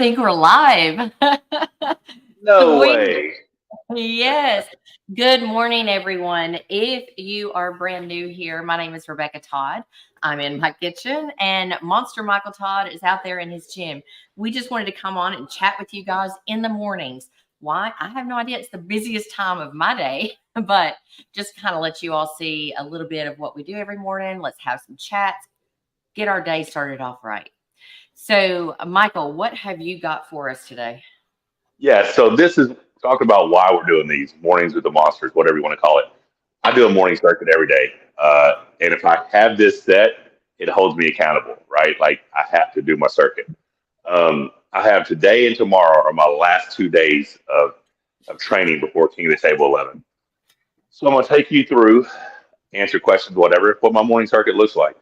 think we're live. No We, way. yes. Good morning, everyone. If you are brand new here, my name is Rebecca Todd. I'm in my kitchen, and Monster Michael Todd is out there in his gym. We just wanted to come on and chat with you guys in the mornings. Why? I have no idea. It's the busiest time of my day, but just kind of let you all see a little bit of what we do every morning. Let's have some chats, get our day started off right. So, Michael, what have you got for us today? Yeah, so this is talking about why we're doing these mornings with the monsters, whatever you want to call it. I do a morning circuit every day. And if I have this set, it holds me accountable, right? Like I have to do my circuit. I have today and tomorrow are my last 2 days of training before King of the Table 11. So I'm going to take you through, answer questions, whatever, what my morning circuit looks like.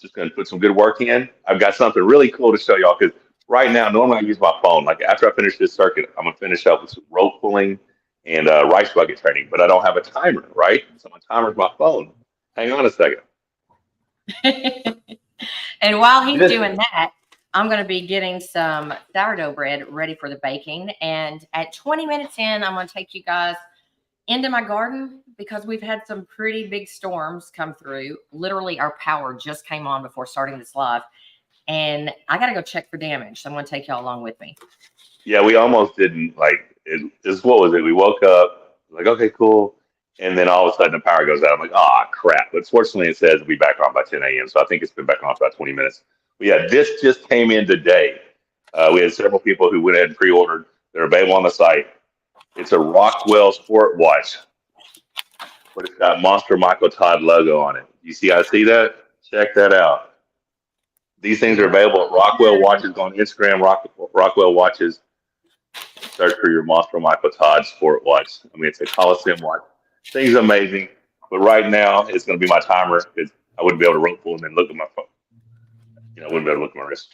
Just going to put some good work in. I've got something really cool to show y'all because right now, normally I use my phone. Like after I finish this circuit, I'm going to finish up with some rope pulling and rice bucket training, but I don't have a timer, right? So my timer's my phone. Hang on a second. And while he's This, doing that, I'm going to be getting some sourdough bread ready for the baking. And at 20 minutes in, I'm going to take you guys into my garden because we've had some pretty big storms come through. Literally, our power just came on before starting this live. And I got to go check for damage. So I'm going to take y'all along with me. yeah, we almost didn't like it. This what was it? We woke up like, okay, cool. And then all of a sudden the power goes out. I'm like, ah, crap. But fortunately, it says it'll be back on by 10 a.m. So I think it's been back on for about 20 minutes. But yeah, this just came in today. We had several people who went ahead and pre-ordered. They're available on the site. It's a Rockwell sport watch, but it's got Monster Michael Todd logo on it. You see, I see that? Check that out. These things are available at Rockwell Watches. Go on Instagram, Rockwell Watches. Search for your Monster Michael Todd sport watch. I mean, it's a Coliseum watch. Thing's amazing. But right now, it's going to be my timer because I wouldn't be able to rope pull and then look at my phone. I wouldn't be able to look at my wrist.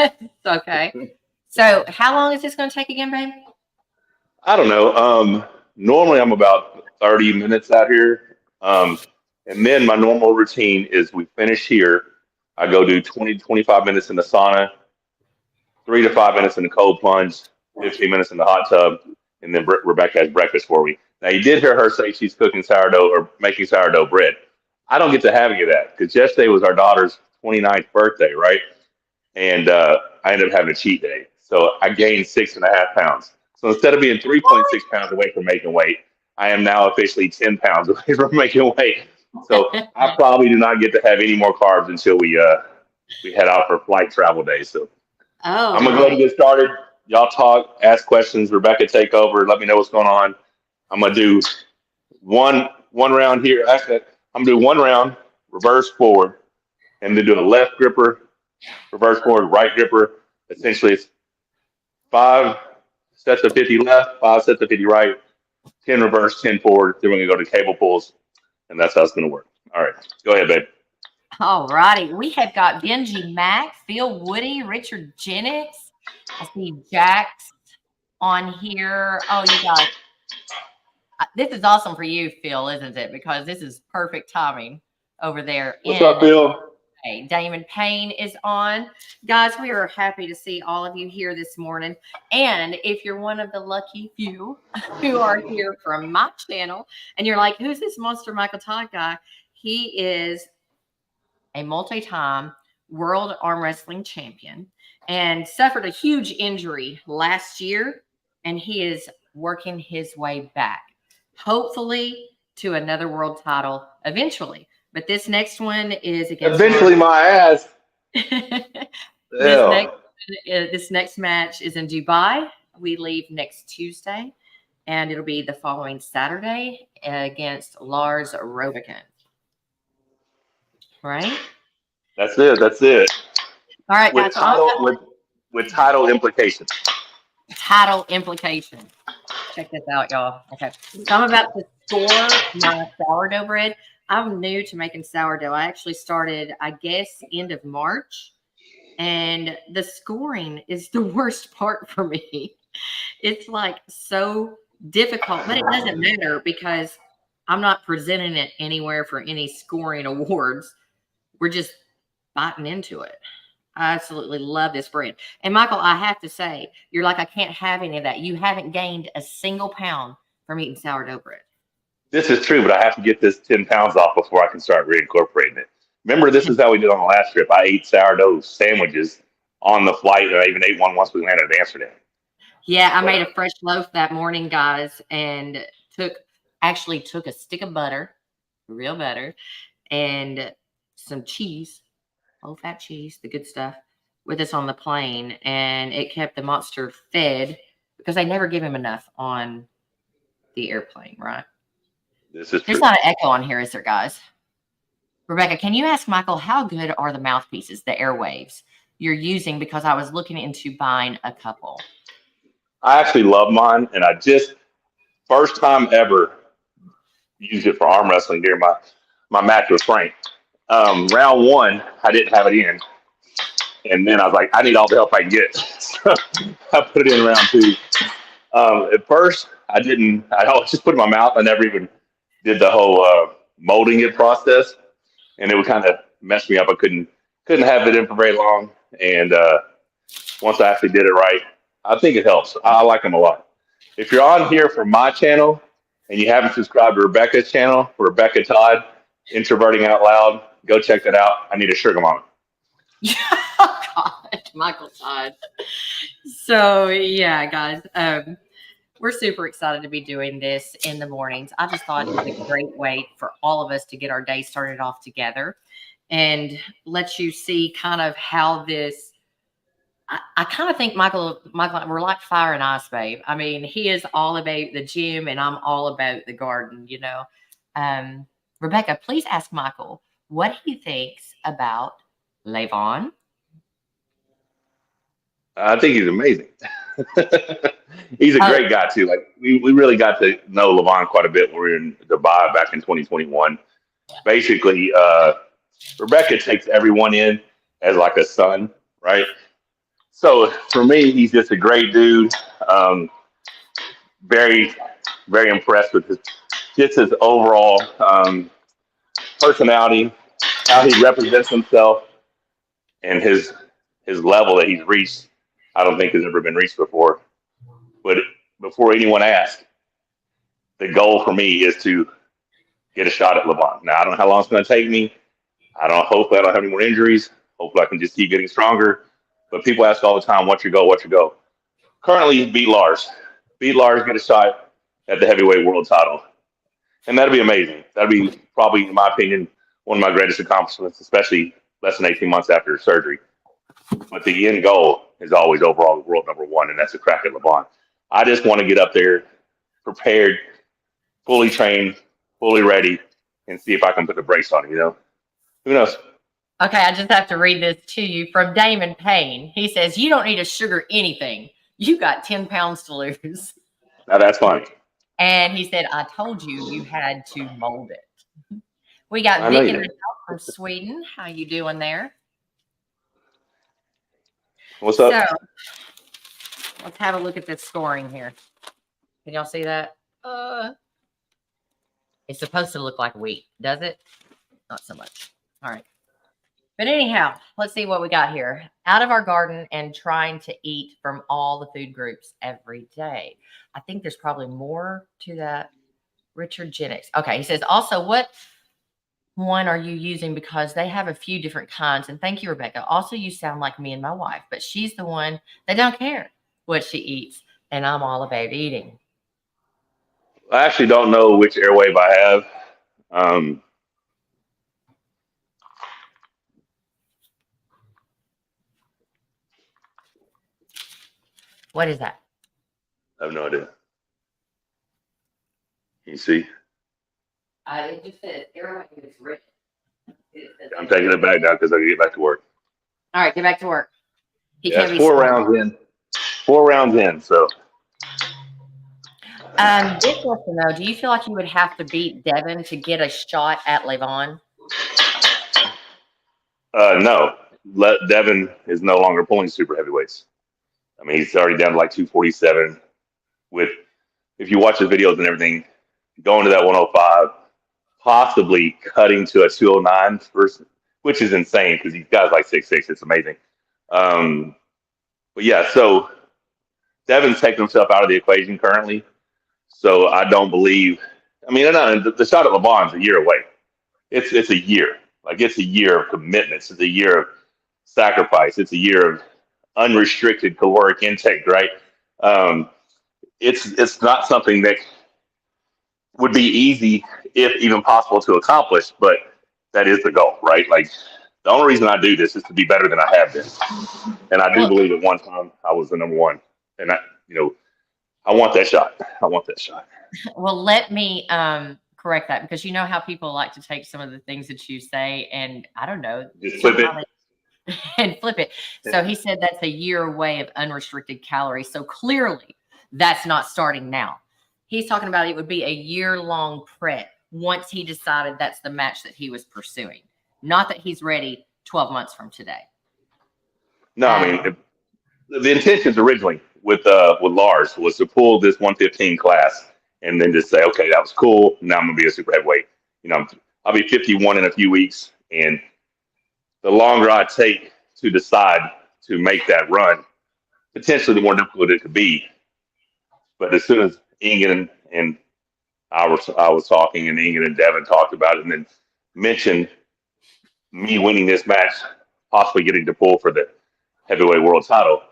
Yep. Okay. So how long is this going to take again, babe? I don't know. Normally, I'm about 30 minutes out here. And then my normal routine is we finish here. I go do 20 to 25 minutes in the sauna, 3 to 5 minutes in the cold plunge, 15 minutes in the hot tub, and then Rebecca has breakfast for me. Now, you did hear her say she's cooking sourdough or making sourdough bread. I don't get to have any of that because yesterday was our daughter's 29th birthday, right? And I ended up having a cheat day. So I gained 6.5 pounds. So instead of being 3.6 pounds away from making weight, I am now officially 10 pounds away from making weight. So I probably do not get to have any more carbs until we head out for flight travel days. So I'm gonna go ahead Oh, and get started. Y'all talk, ask questions. Rebecca, take over. Let me know what's going on. I'm gonna do one round here. Actually, I'm gonna do one round, reverse forward, and then do a left gripper, reverse forward, right gripper. Essentially, it's 5 sets of 50 left, 5 sets of 50 right, 10 reverse, 10 forward. Then we're gonna go to cable pulls, and that's how it's gonna work. All right, go ahead, babe. all righty. We have got Benji Mack, Phil Woody, Richard Jennings. I see Jax on here. Oh, you guys, this is awesome for you, Phil, isn't it? Because this is perfect timing over there What's up, in Bill? Hey, Damon Payne is on. Guys, we are happy to see all of you here this morning. And if you're one of the lucky few who are here from my channel and you're like, who's this Monster Michael Todd guy? He is a multi-time world arm wrestling champion and suffered a huge injury last year. And he is working his way back, hopefully to another world title eventually. But this next one is against Eventually, my ass. this Hell. next match is in Dubai. We leave next Tuesday, and it'll be the following Saturday against Lars Robican. Right? That's it. That's it. All right, With guys. So I'm title about with title implications. title implication. Check this out, y'all. Okay. So I'm about to store my sourdough bread. I'm new to making sourdough. I actually started, I guess, end of March. And the scoring is the worst part for me. It's like so difficult, but it doesn't matter because I'm not presenting it anywhere for any scoring awards. We're just biting into it. I absolutely love this bread. And Michael, I have to say, you're like, I can't have any of that. You haven't gained a single pound from eating sourdough bread. This is true, but I have to get this 10 pounds off before I can start reincorporating it. Remember, this is how we did on the last trip. I ate sourdough sandwiches on the flight, and I even ate one once we landed in Amsterdam. Yeah, I made a fresh loaf that morning, guys, and took a stick of butter, real butter, and some cheese, old fat cheese, the good stuff, with us on the plane, and it kept the monster fed because they never give him enough on the airplane, right? This is There's true. not an echo on here, is there, guys? Rebecca, can you ask Michael how good are the mouthpieces, the airwaves you're using? Because I was looking into buying a couple. I actually love mine, and I just first time ever used it for arm wrestling during my match with Frank. Round one, I didn't have it in, and then I was like, I need all the help I can get. So I put it in round two. At first, I didn't. I always just put it in my mouth. I never even did the whole molding it process, and it would kind of mess me up. I couldn't have it in for very long, and once I actually did it right, I think it helps. I like them a lot. If you're on here for my channel and you haven't subscribed to Rebecca's channel, Rebecca Todd, Introverting Out Loud, go check that out. I need a sugar mama. Oh, God, Michael Todd. So, yeah, guys, we're super excited to be doing this in the mornings. I just thought it was a great way for all of us to get our day started off together and let you see kind of how this. I kind of think Michael, we're like fire and ice, babe. I mean, he is all about the gym, and I'm all about the garden. Rebecca, please ask Michael what he thinks about Levon. I think he's amazing. He's a Oh, great guy too. Like we really got to know Levon quite a bit when we were in Dubai back in 2021. Basically, Rebecca takes everyone in as like a son, right? So for me, he's just a great dude. Very, very impressed with his overall personality, how he represents himself, and his level that he's reached. I don't think has ever been reached before. But before anyone asks, the goal for me is to get a shot at LeBron. Now I don't know how long it's going to take me. Hopefully I don't have any more injuries. Hopefully I can just keep getting stronger. But people ask all the time, what's your goal? What's your goal? Currently, beat Lars. Beat Lars, get a shot at the heavyweight world title. And that'd be amazing. That'd be probably, in my opinion, one of my greatest accomplishments, especially less than 18 months after surgery. But the end goal is always overall world number one, and that's a crack at LeBron. I just want to get up there prepared, fully trained, fully ready, and see if I can put the brace on him, Who knows? okay, I just have to read this to you from Damon Payne. He says, you don't need to sugar anything. You got 10 pounds to lose. Now that's funny. And he said, I told you you had to mold it. We got I know Vic you in the did. house from Sweden. How you doing there? What's up? So let's have a look at this scoring here. Can y'all see that? It's supposed to look like wheat, does it? Not so much. All right. But anyhow, let's see what we got here. Out of our garden and trying to eat from all the food groups every day. I think there's probably more to that. Richard Jennings. Okay, he says, also, what one are you using? Because they have a few different kinds. And thank you, Rebecca. Also, you sound like me and my wife, but she's the one that don't care what she eats. And I'm all about eating. I actually don't know which airwave I have. What is that? I have no idea. Can you see? It just says airwave is written. I'm taking it back now because I can get back to work. All right, get back to work. He Yeah, can't it's be 4 smart. rounds in. 4 rounds in, so. Dick wants to know, do you feel like you would have to beat Devin to get a shot at Levon? No. Devin is no longer pulling super heavyweights. I mean, he's already down to like 247. If you watch the videos and everything, going to that 105, possibly cutting to a 209 first, which is insane because these guys like 6'6". It's amazing. But yeah, so Devin's taken himself out of the equation currently. So I don't believe. I mean, the shot at LeBron's a year away. It's a year. Like it's a year of commitments. It's a year of sacrifice. It's a year of unrestricted caloric intake. Right. Um, it's not something that would be easy, if even possible, to accomplish. But that is the goal, right? Like the only reason I do this is to be better than I have been. And I do Well, believe at one time I was the number one. And I want that shot. I want that shot. well, let me correct that, because you know how people like to take some of the things that you say and I don't know, Just flip somehow it. they and flip it. So he said that's a year away of unrestricted calories. So clearly that's not starting now. He's talking about it would be a year-long prep once he decided that's the match that he was pursuing. Not that he's ready 12 months from today. No, I mean Um, the intentions originally with Lars was to pull this 115 class and then just say, okay, that was cool. Now I'm gonna be a super heavyweight. I'll be 51 in a few weeks, and the longer I take to decide to make that run, potentially the more difficult it could be. But as soon as Ingen and I was talking, and Ingen and Devin talked about it, and then mentioned me winning this match, possibly getting to pull for the heavyweight world title.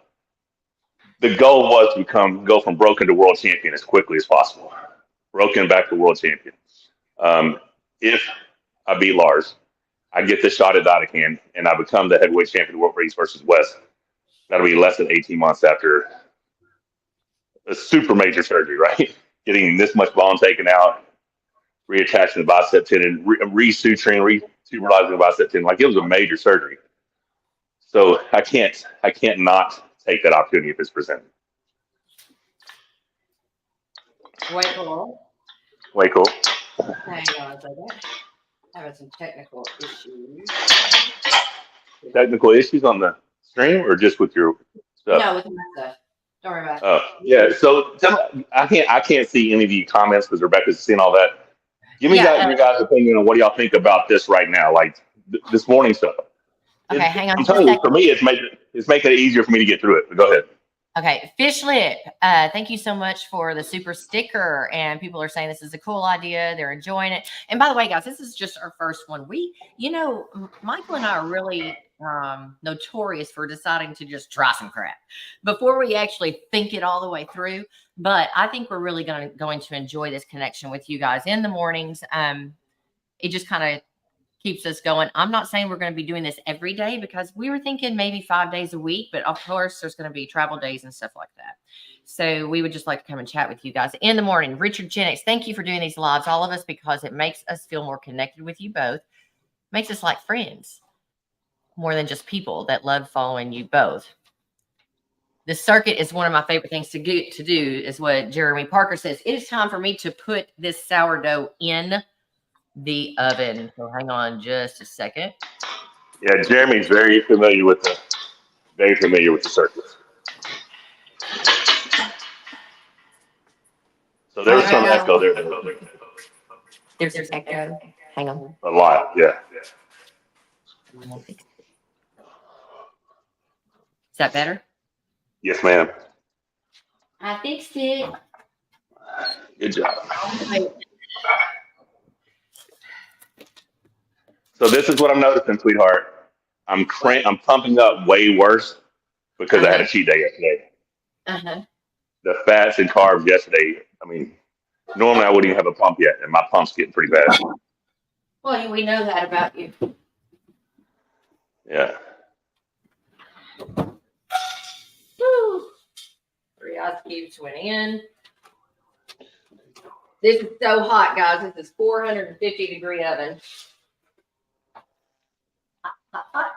The goal was to go from broken to world champion as quickly as possible. Broken back to world champion. If I beat Lars, I get the shot at Dodecan, and I become the heavyweight champion of the world for East versus West. That'll be less than 18 months after a super major surgery, right? Getting this much bone taken out, reattaching the bicep tendon, resuturing, retuberalizing the bicep tendon. Like it was a major surgery. So I can't not take that opportunity if it's presented. Way cool. Way cool. Hang on a second. Having some technical issues. Technical issues on the stream or just with your stuff? No, with my stuff. Don't worry about it. Oh, yeah. So I can't see any of the comments because Rebecca's seeing all that. Give me Yeah. your guys' opinion on what do y'all think about this right now, like this morning stuff. Okay, hang on I'm just a telling you, second. for me, it's making it easier for me to get through it. But go ahead. Okay, Fish Lip, thank you so much for the super sticker. And people are saying this is a cool idea. They're enjoying it. And by the way, guys, this is just our first one. Michael and I are really notorious for deciding to just try some crap before we actually think it all the way through. But I think we're really going to enjoy this connection with you guys in the mornings. It just kind of keeps us going. I'm not saying we're going to be doing this every day, because we were thinking maybe 5 days a week, but of course there's going to be travel days and stuff like that. So we would just like to come and chat with you guys in the morning. Richard Jennings, thank you for doing these lives, all of us, because it makes us feel more connected with you both. Makes us like friends more than just people that love following you both. The circuit is one of my favorite things to do, is what Jeremy Parker says. It is time for me to put this sourdough in the oven. So hang on just a second. Yeah, Jeremy's very familiar with the circuits. So there's some echo there. There's echo. Hang on. A lot, yeah. Is that better? Yes, ma'am. I fixed it. Good job. So this is what I'm noticing, sweetheart. I'm pumping up way worse because I had a cheat day yesterday. Uh-huh. The fats and carbs yesterday. I mean, normally I wouldn't even have a pump yet, and my pump's getting pretty bad. Well, we know that about you. Yeah. Woo. 3 ice cubes went in. This is so hot, guys. This is 450-degree oven. Hot.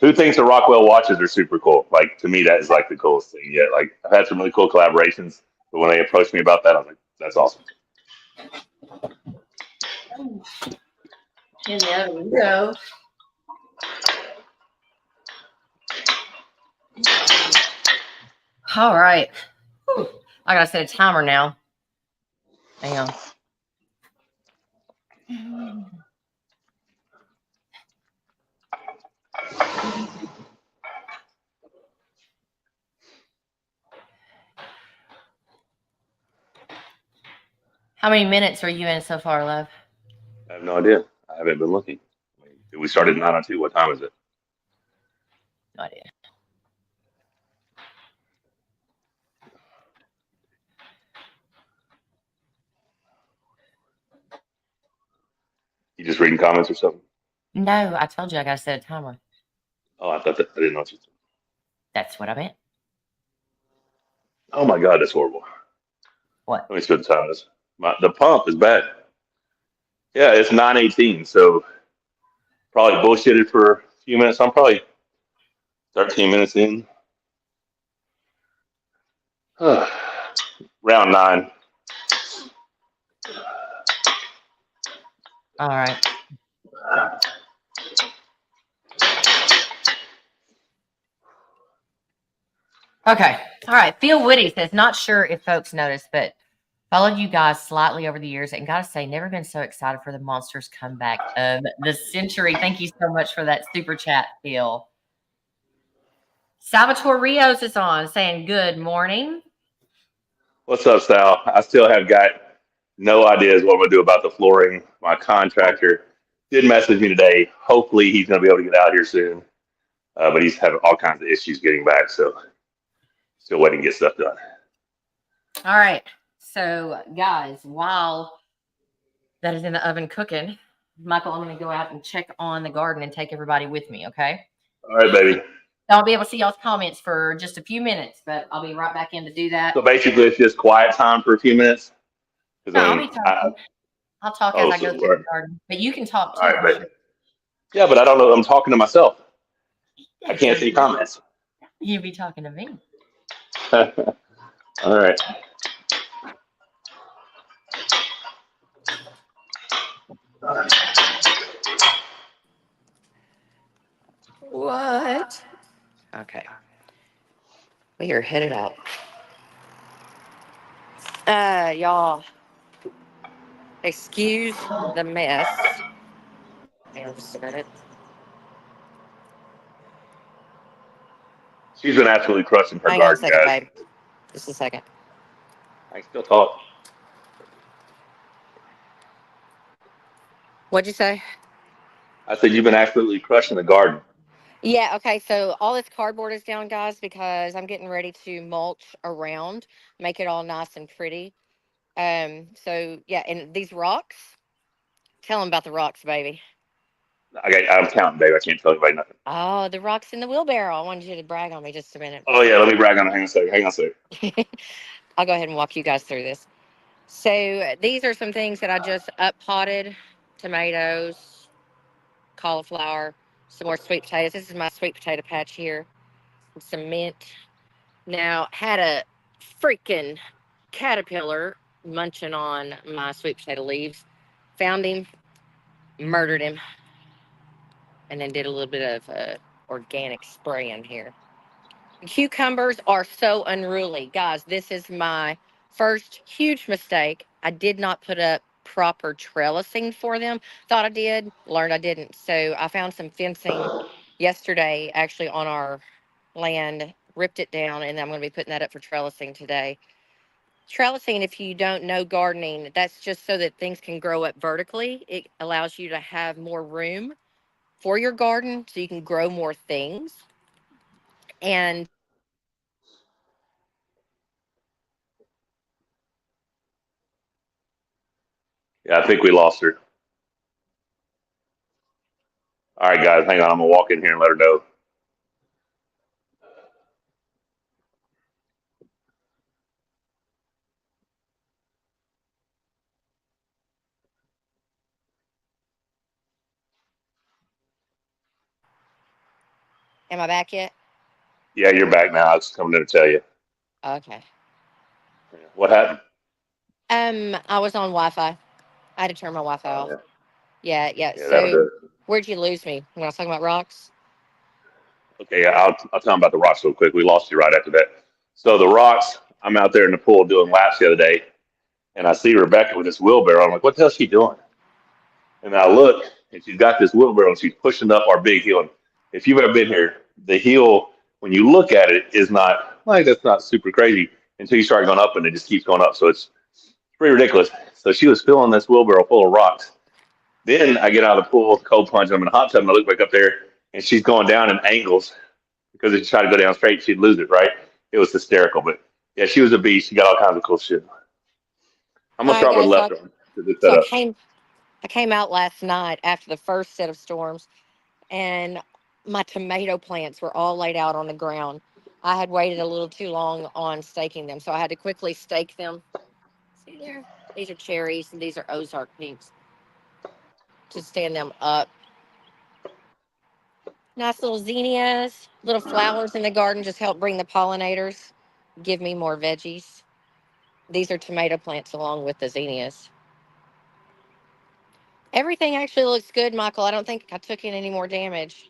Who thinks the Rockwell watches are super cool? Like, to me, that is like the coolest thing yet. Like, I've had some really cool collaborations, but when they approached me about that, I was like, that's awesome. In the oven we go. All right. Whew. I gotta set a timer now. Hang on. How many minutes are you in so far, love? I have no idea. I haven't been looking. We started at 9:02. What time is it? No idea. You just reading comments or something? No, I told you I got to set a timer. Oh, I thought that. I didn't know what you said. That's what I meant. Oh my God, that's horrible. What? Let me see what the time is. The pump is bad. Yeah, it's 9:18. So probably bullshitted for a few minutes. I'm probably 13 minutes in. Round 9. All right. Okay. All right. Phil Woody says, not sure if folks noticed, but followed you guys slightly over the years, and gotta say, never been so excited for the Monsters comeback of the century. Thank you so much for that super chat, Phil. Salvatore Rios is on saying, good morning. What's up, Sal? I still have got no ideas what I'm gonna do about the flooring. My contractor did message me today. Hopefully, he's gonna be able to get out here soon. But he's having all kinds of issues getting back, so still waiting to get stuff done. All right. So, guys, while that is in the oven cooking, Michael, I'm going to go out and check on the garden and take everybody with me, okay? All right, baby. I'll be able to see y'all's comments for just a few minutes, but I'll be right back in to do that. So basically, it's just quiet time for a few minutes. No, I'll be talking. I'll talk as I go through the garden, but you can talk too. All right, baby. Yeah, but I don't know. I'm talking to myself. I can't see comments. You'll be talking to me. All right. What? Okay. We are headed out. Y'all, excuse the mess. Hang on just a minute. She's been absolutely crushing her Hang on a garden, second, guys. babe. Just a second. I can still talk. What'd you say? I said you've been absolutely crushing the garden. Yeah, okay, so all this cardboard is down, guys, because I'm getting ready to mulch around, make it all nice and pretty. So yeah, and these rocks, tell them about the rocks, baby. I'm counting, babe. I can't tell anybody nothing. Oh, the rocks in the wheelbarrow. I wanted you to brag on me just a minute. Oh yeah, let me brag on it. Hang on a second. Hang on a second. I'll go ahead and walk you guys through this. So these are some things that I just up potted: tomatoes, cauliflower, some more sweet potatoes. This is my sweet potato patch here. Some mint. Now, had a freaking caterpillar munching on my sweet potato leaves. Found him, murdered him, and then did a little bit of organic spraying here. Cucumbers are so unruly. Guys, this is my first huge mistake. I did not put up proper trellising for them. Thought I did, learned I didn't. So I found some fencing yesterday actually on our land, ripped it down, and I'm going to be putting that up for trellising today. Trellising, if you don't know gardening, that's just so that things can grow up vertically. It allows you to have more room for your garden so you can grow more things. And Yeah, I think we lost her. All right, guys, hang on. I'm gonna walk in here and let her know. am I back yet? Yeah, you're back now. I was coming in to tell you. Okay. What happened? I was on Wi-Fi. I had to turn my Wi-Fi Oh off. yeah, Yeah. yeah, that'll So, do it. where'd you lose me when I was talking about rocks? Okay, yeah, I'll tell them about the rocks real quick. We lost you right after that. So the rocks, I'm out there in the pool doing laps the other day, and I see Rebecca with this wheelbarrow. I'm like, what the hell is she doing? And I look, and she's got this wheelbarrow, and she's pushing up our big hill. And if you've ever been here, the hill, when you look at it, is not like that's not super crazy until you start going up, and it just keeps going up. So it's Pretty ridiculous. So she was filling this wheelbarrow full of rocks. Then I get out of the pool, cold plunge. I'm in a hot tub, and I look back up there, and she's going down in angles because if she tried to go down straight, she'd lose it. Right? It was hysterical. But yeah, she was a beast. She got all kinds of cool shit. I'm All gonna right, start with guys. the left arm to this So setup. I came out last night after the first set of storms, and my tomato plants were all laid out on the ground. I had waited a little too long on staking them, so I had to quickly stake them. See there? These are cherries, and these are Ozark pinks to stand them up. Nice little zinnias, little flowers in the garden just help bring the pollinators, give me more veggies. These are tomato plants along with the zinnias. Everything actually looks good, Michael. I don't think I took in any more damage.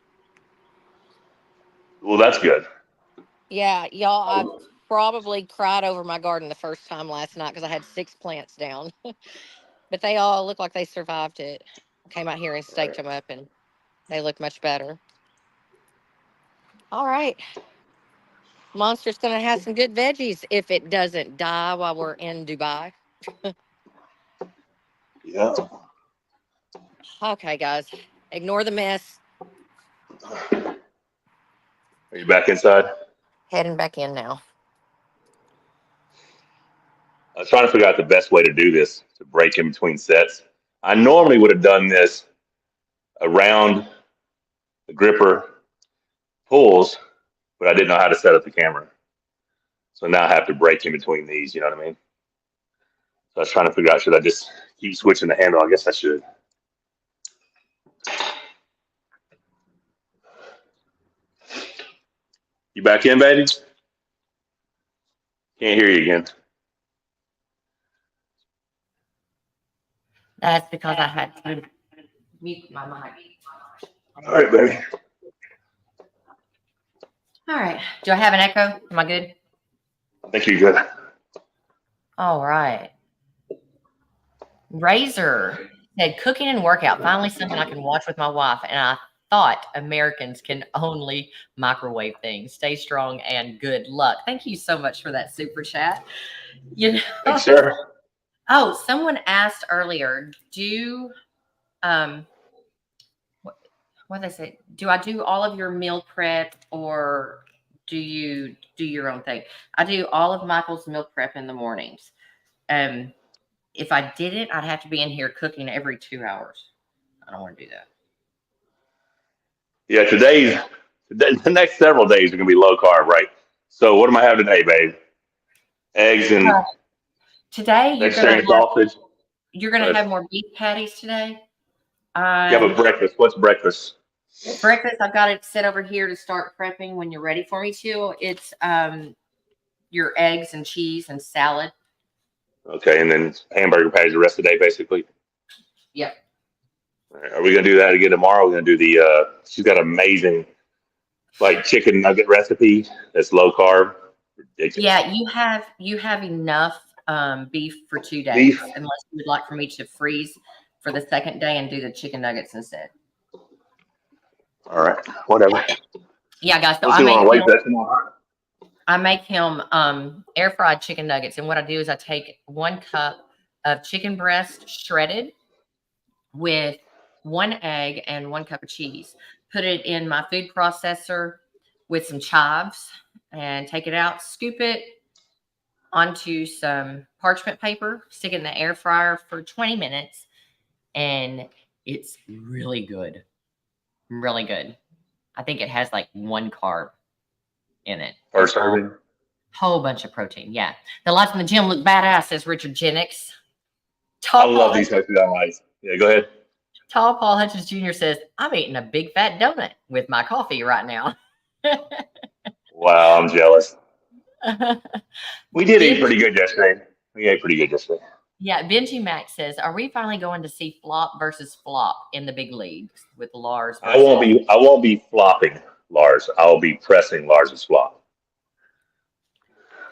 Well, that's good. Yeah, y'all, I probably cried over my garden the first time last night because I had 6 plants down. But they all look like they survived it. Came out here and staked them up, and they look much better. All right. Monster's going to have some good veggies if it doesn't die while we're in Dubai. Yeah. Okay, guys. Ignore the mess. Are you back inside? Heading back in now. I was trying to figure out the best way to do this to break in between sets. I normally would have done this around the gripper pulls, but I didn't know how to set up the camera. So now I have to break in between these, you know what I mean? So I was trying to figure out, should I just keep switching the handle? I guess I should. You back in, baby? Can't hear you again. That's because I had to mute my mic. All right, baby. All right. Do I have an echo? Am I good? I think you're good. All right. Razor said cooking and workout. Finally, something I can watch with my wife. And I thought Americans can only microwave things. Stay strong and good luck. Thank you so much for that super chat. You know, Thanks, sir. Oh, someone asked earlier, what they say? Do I do all of your meal prep or do you do your own thing? I do all of Michael's meal prep in the mornings. If I didn't, I'd have to be in here cooking every 2 hours. I don't want to do that. Yeah, the next several days are going to be low carb, right? So what am I having today, babe? Eggs and today vegetarian sausage. You're going to have more beef patties today. Yeah, but breakfast. What's breakfast? Breakfast, I've got it set over here to start prepping when you're ready for me to. It's your eggs and cheese and salad. Okay, and then hamburger patties the rest of the day, basically. Yep. All right, are we gonna do that again tomorrow? We're gonna do the. She's got amazing, like chicken nugget recipe that's low carb. Ridiculous. Yeah, you have enough beef for 2 days, Beef. unless you would like for me to freeze for the second day and do the chicken nuggets instead. All right, whatever. Yeah, guys. So I make him air fried chicken nuggets, and what I do is I take 1 cup of chicken breast shredded with 1 egg and 1 cup of cheese. Put it in my food processor with some chives and take it out, scoop it onto some parchment paper, stick it in the air fryer for 20 minutes, and it's really good. Really good. I think it has like 1 carb in it. Per serving. Whole bunch of protein. Yeah. The lights in the gym look badass, says Richard Jennings. I love these healthy lights. Yeah, go ahead. Tall Paul Hutchins Jr. says, I'm eating a big fat donut with my coffee right now. Wow, I'm jealous. We did eat pretty good yesterday. We ate pretty good yesterday. Yeah, Benji Mac says, are we finally going to see flop versus flop in the big leagues with Lars? I won't be flopping Lars. I will be pressing Lars's flop.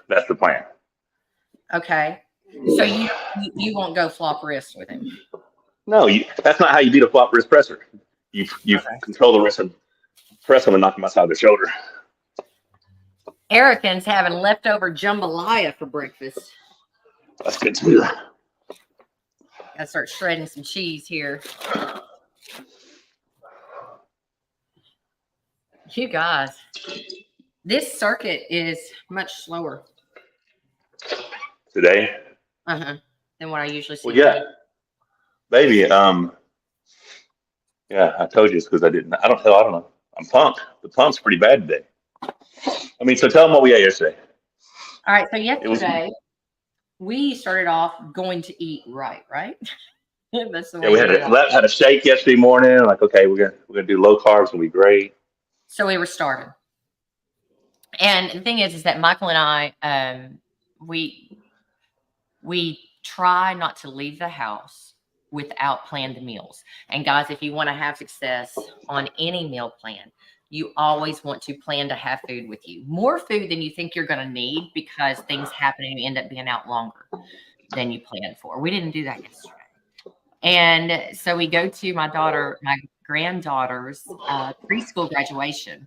That's the plan. Okay. So you won't go flop wrist with him? No, that's not how you beat a flop wrist presser. You control the wrist and press him and knock him outside the shoulder. Erican's having leftover jambalaya for breakfast. That's good too. Gotta start shredding some cheese here. You guys, this circuit is much slower Today. than what I usually see. Well, yeah, baby. Yeah, I told you it's because I don't know. I'm pumped. The pump's pretty bad today. I mean, so tell them what we ate yesterday. All right. So It was yesterday we started off going to eat right? That's the yeah. way We had a shake yesterday morning. Like, okay, we're gonna do low carbs. It'll be great. So we were starting. And the thing is that Michael and I, we try not to leave the house without planned meals. And guys, if you want to have success on any meal plan, you always want to plan to have food with you. More food than you think you're going to need because things happen and you end up being out longer than you planned for. We didn't do that yesterday. And so we go to my granddaughter's preschool graduation,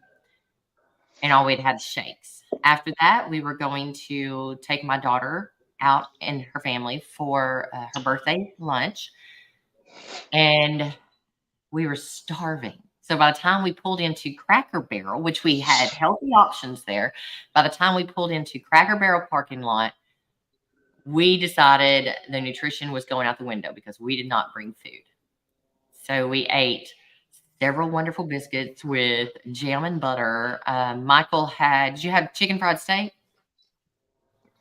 and all we'd had shakes. After that, we were going to take my daughter out and her family for her birthday lunch, and we were starving. So by the time we pulled into Cracker Barrel, which we had healthy options there, by the time we pulled into Cracker Barrel parking lot, we decided the nutrition was going out the window because we did not bring food. So we ate several wonderful biscuits with jam and butter. Michael did you have chicken fried steak?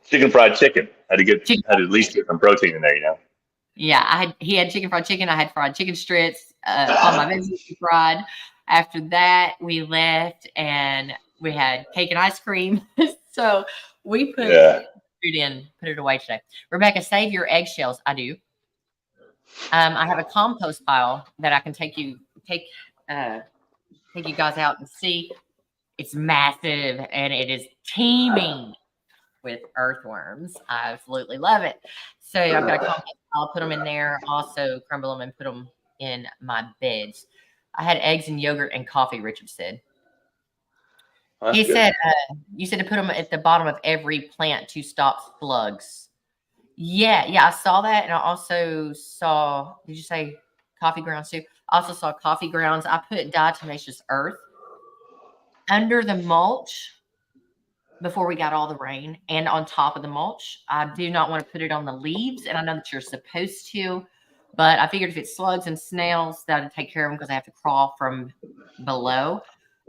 Chicken fried chicken. Had to at least get some protein in there, you know. Yeah, he had chicken fried chicken. I had fried chicken strips. All my veggies were fried. After that, we left and we had cake and ice cream. So we put it away today. Rebecca, save your eggshells. I do. I have a compost pile that I can take you guys out and see. It's massive and it is teeming with earthworms. I absolutely love it. So I've got a compost. I'll put them in there, also crumble them and put them in my beds. I had eggs and yogurt and coffee, Richard said. He said, you said to put them at the bottom of every plant to stop slugs. Yeah, I saw that. And I also saw, did you say coffee grounds too? I also saw coffee grounds. I put diatomaceous earth under the mulch before we got all the rain and on top of the mulch. I do not want to put it on the leaves, and I know that you're supposed to, but I figured if it's slugs and snails, that I'd take care of them because I have to crawl from below.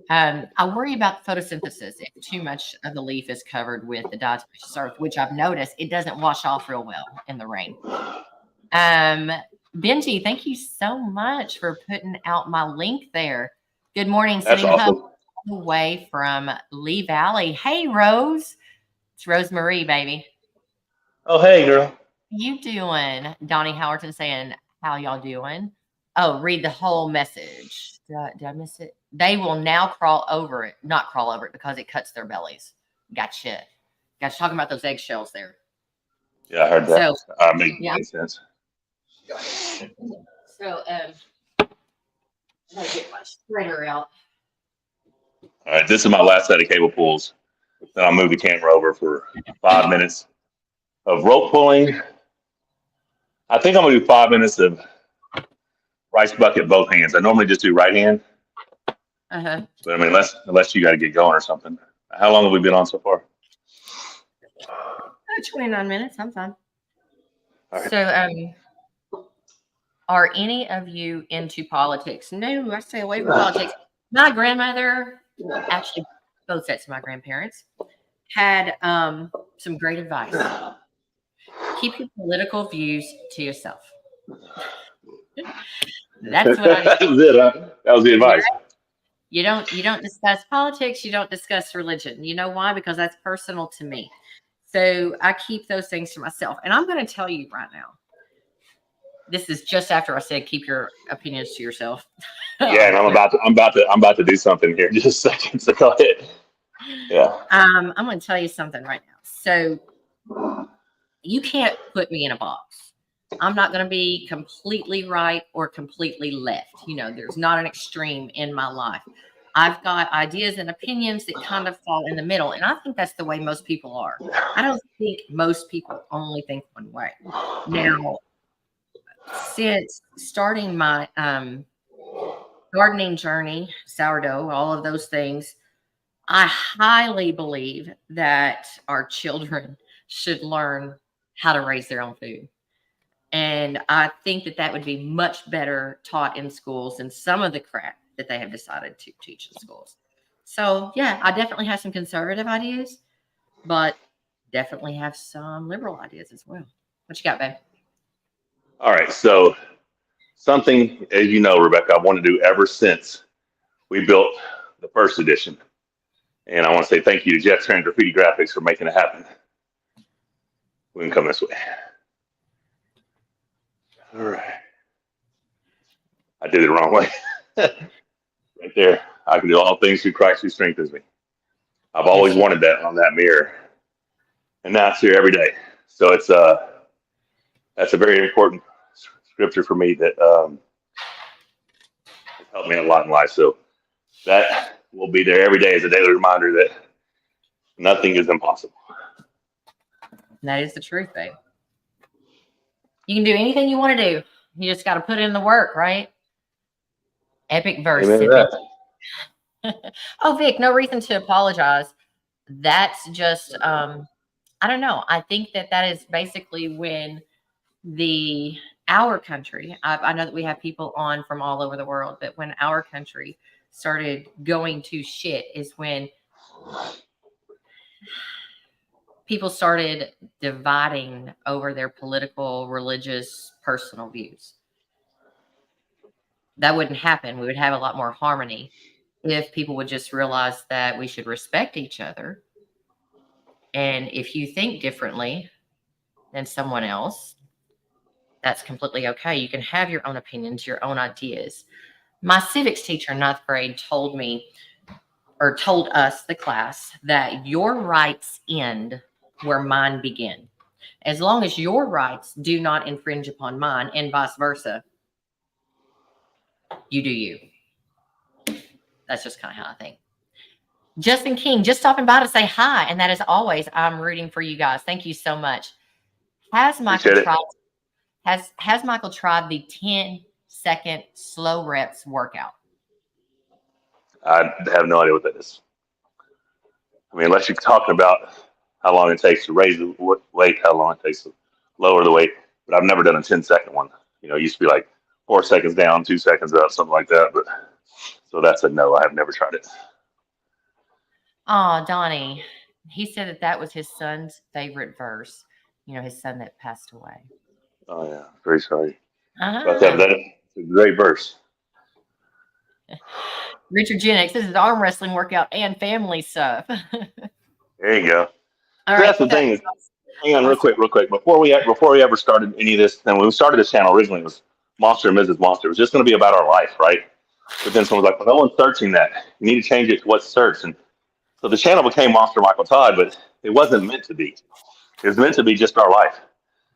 I worry about photosynthesis if too much of the leaf is covered with the diatomaceous earth, which I've noticed it doesn't wash off real well in the rain. Benji, thank you so much for putting out my link there. Good morning, That's awesome. Away from Lee Valley. Hey, Rose. It's Rosemarie, baby. Oh, hey, girl. How you doing? Donnie Howerton saying, how y'all doing? Oh, read the whole message. Did I miss it? They will now not crawl over it because it cuts their bellies. Gotcha. Talking about those eggshells there. Yeah, I heard that. So, makes sense. So, I'm going to get my spreader out. All right, this is my last set of cable pulls. Then I'll move the camera over for 5 minutes of rope pulling. I think I'm going to do 5 minutes of rice bucket both hands. I normally just do right hand. But I mean, unless you got to get going or something. How long have we been on so far? 29 minutes. I'm fine. All right. So, are any of you into politics? No, I stay away from politics. My grandmother, actually both sets of my grandparents, had some great advice. Keep your political views to yourself. That's what I did. That was it, huh? That was the advice. You don't discuss politics, you don't discuss religion. You know why? Because that's personal to me. So I keep those things to myself. And I'm going to tell you right now. This is just after I said keep your opinions to yourself. Yeah, and I'm about to do something here. Just a second. So go ahead. Yeah. I'm going to tell you something right now. So you can't put me in a box. I'm not going to be completely right or completely left. There's not an extreme in my life. I've got ideas and opinions that kind of fall in the middle. And I think that's the way most people are. I don't think most people only think one way. Now, since starting my gardening journey, sourdough, all of those things, I highly believe that our children should learn how to raise their own food. And I think that that would be much better taught in schools than some of the crap that they have decided to teach in schools. So, yeah, I definitely have some conservative ideas, but definitely have some liberal ideas as well. What you got, babe? All right. So something, as you know, Rebecca, I want to do ever since we built the first edition. And I want to say thank you to Jet Train Graffiti Graphics for making it happen. We can come this way. All right. I did it the wrong way. Right there. I can do all things through Christ who strengthens me. I've always Yes, you. wanted that on that mirror. And now it's here every day. So it's that's a very important scripture for me that has helped me a lot in life. So that will be there every day as a daily reminder that nothing is impossible. That is the truth, babe. You can do anything you want to do. You just got to put in the work, right? Epic verse, Amen to Sippy. that. Oh, Vic, no reason to apologize. That's just, I don't know. I think that that is basically when our country, I know that we have people on from all over the world, but when our country started going to shit is when people started dividing over their political, religious, personal views. That wouldn't happen. We would have a lot more harmony if people would just realize that we should respect each other. And if you think differently than someone else, that's completely okay. You can have your own opinions, your own ideas. My civics teacher in ninth grade told me, or told us, the class, that your rights end where mine begin. As long as your rights do not infringe upon mine and vice versa, you do you. That's just kind of how I think. Justin King, just stopping by to say hi. And that is always, I'm rooting for you guys. Thank you so much. Has Michael Appreciate it. tried has Michael tried the 10-second slow reps workout? I have no idea what that is. I mean, unless you're talking about how long it takes to raise the weight, how long it takes to lower the weight. But I've never done a 10-second one. You know, it used to be like 4 seconds down, 2 seconds up, something like that. But so that's a no. I have never tried it. Oh, Donnie. He said that that was his son's favorite verse. You know, his son that passed away. Oh yeah, very sorry about that. Uh-huh. But that's a great verse. Richard Gen X, this is arm wrestling workout and family stuff. There you go. All So right. that's the So, thing. Hang on, real awesome. quick, real quick. Before we ever started any of this, and when we started this channel originally, it was Monster and Mrs. Monster. It was just going to be about our life, right? But then someone was like, "Well, no one's searching that. You need to change it to what's searched." And so the channel became Monster Michael Todd, but it wasn't meant to be. It was meant to be just our life.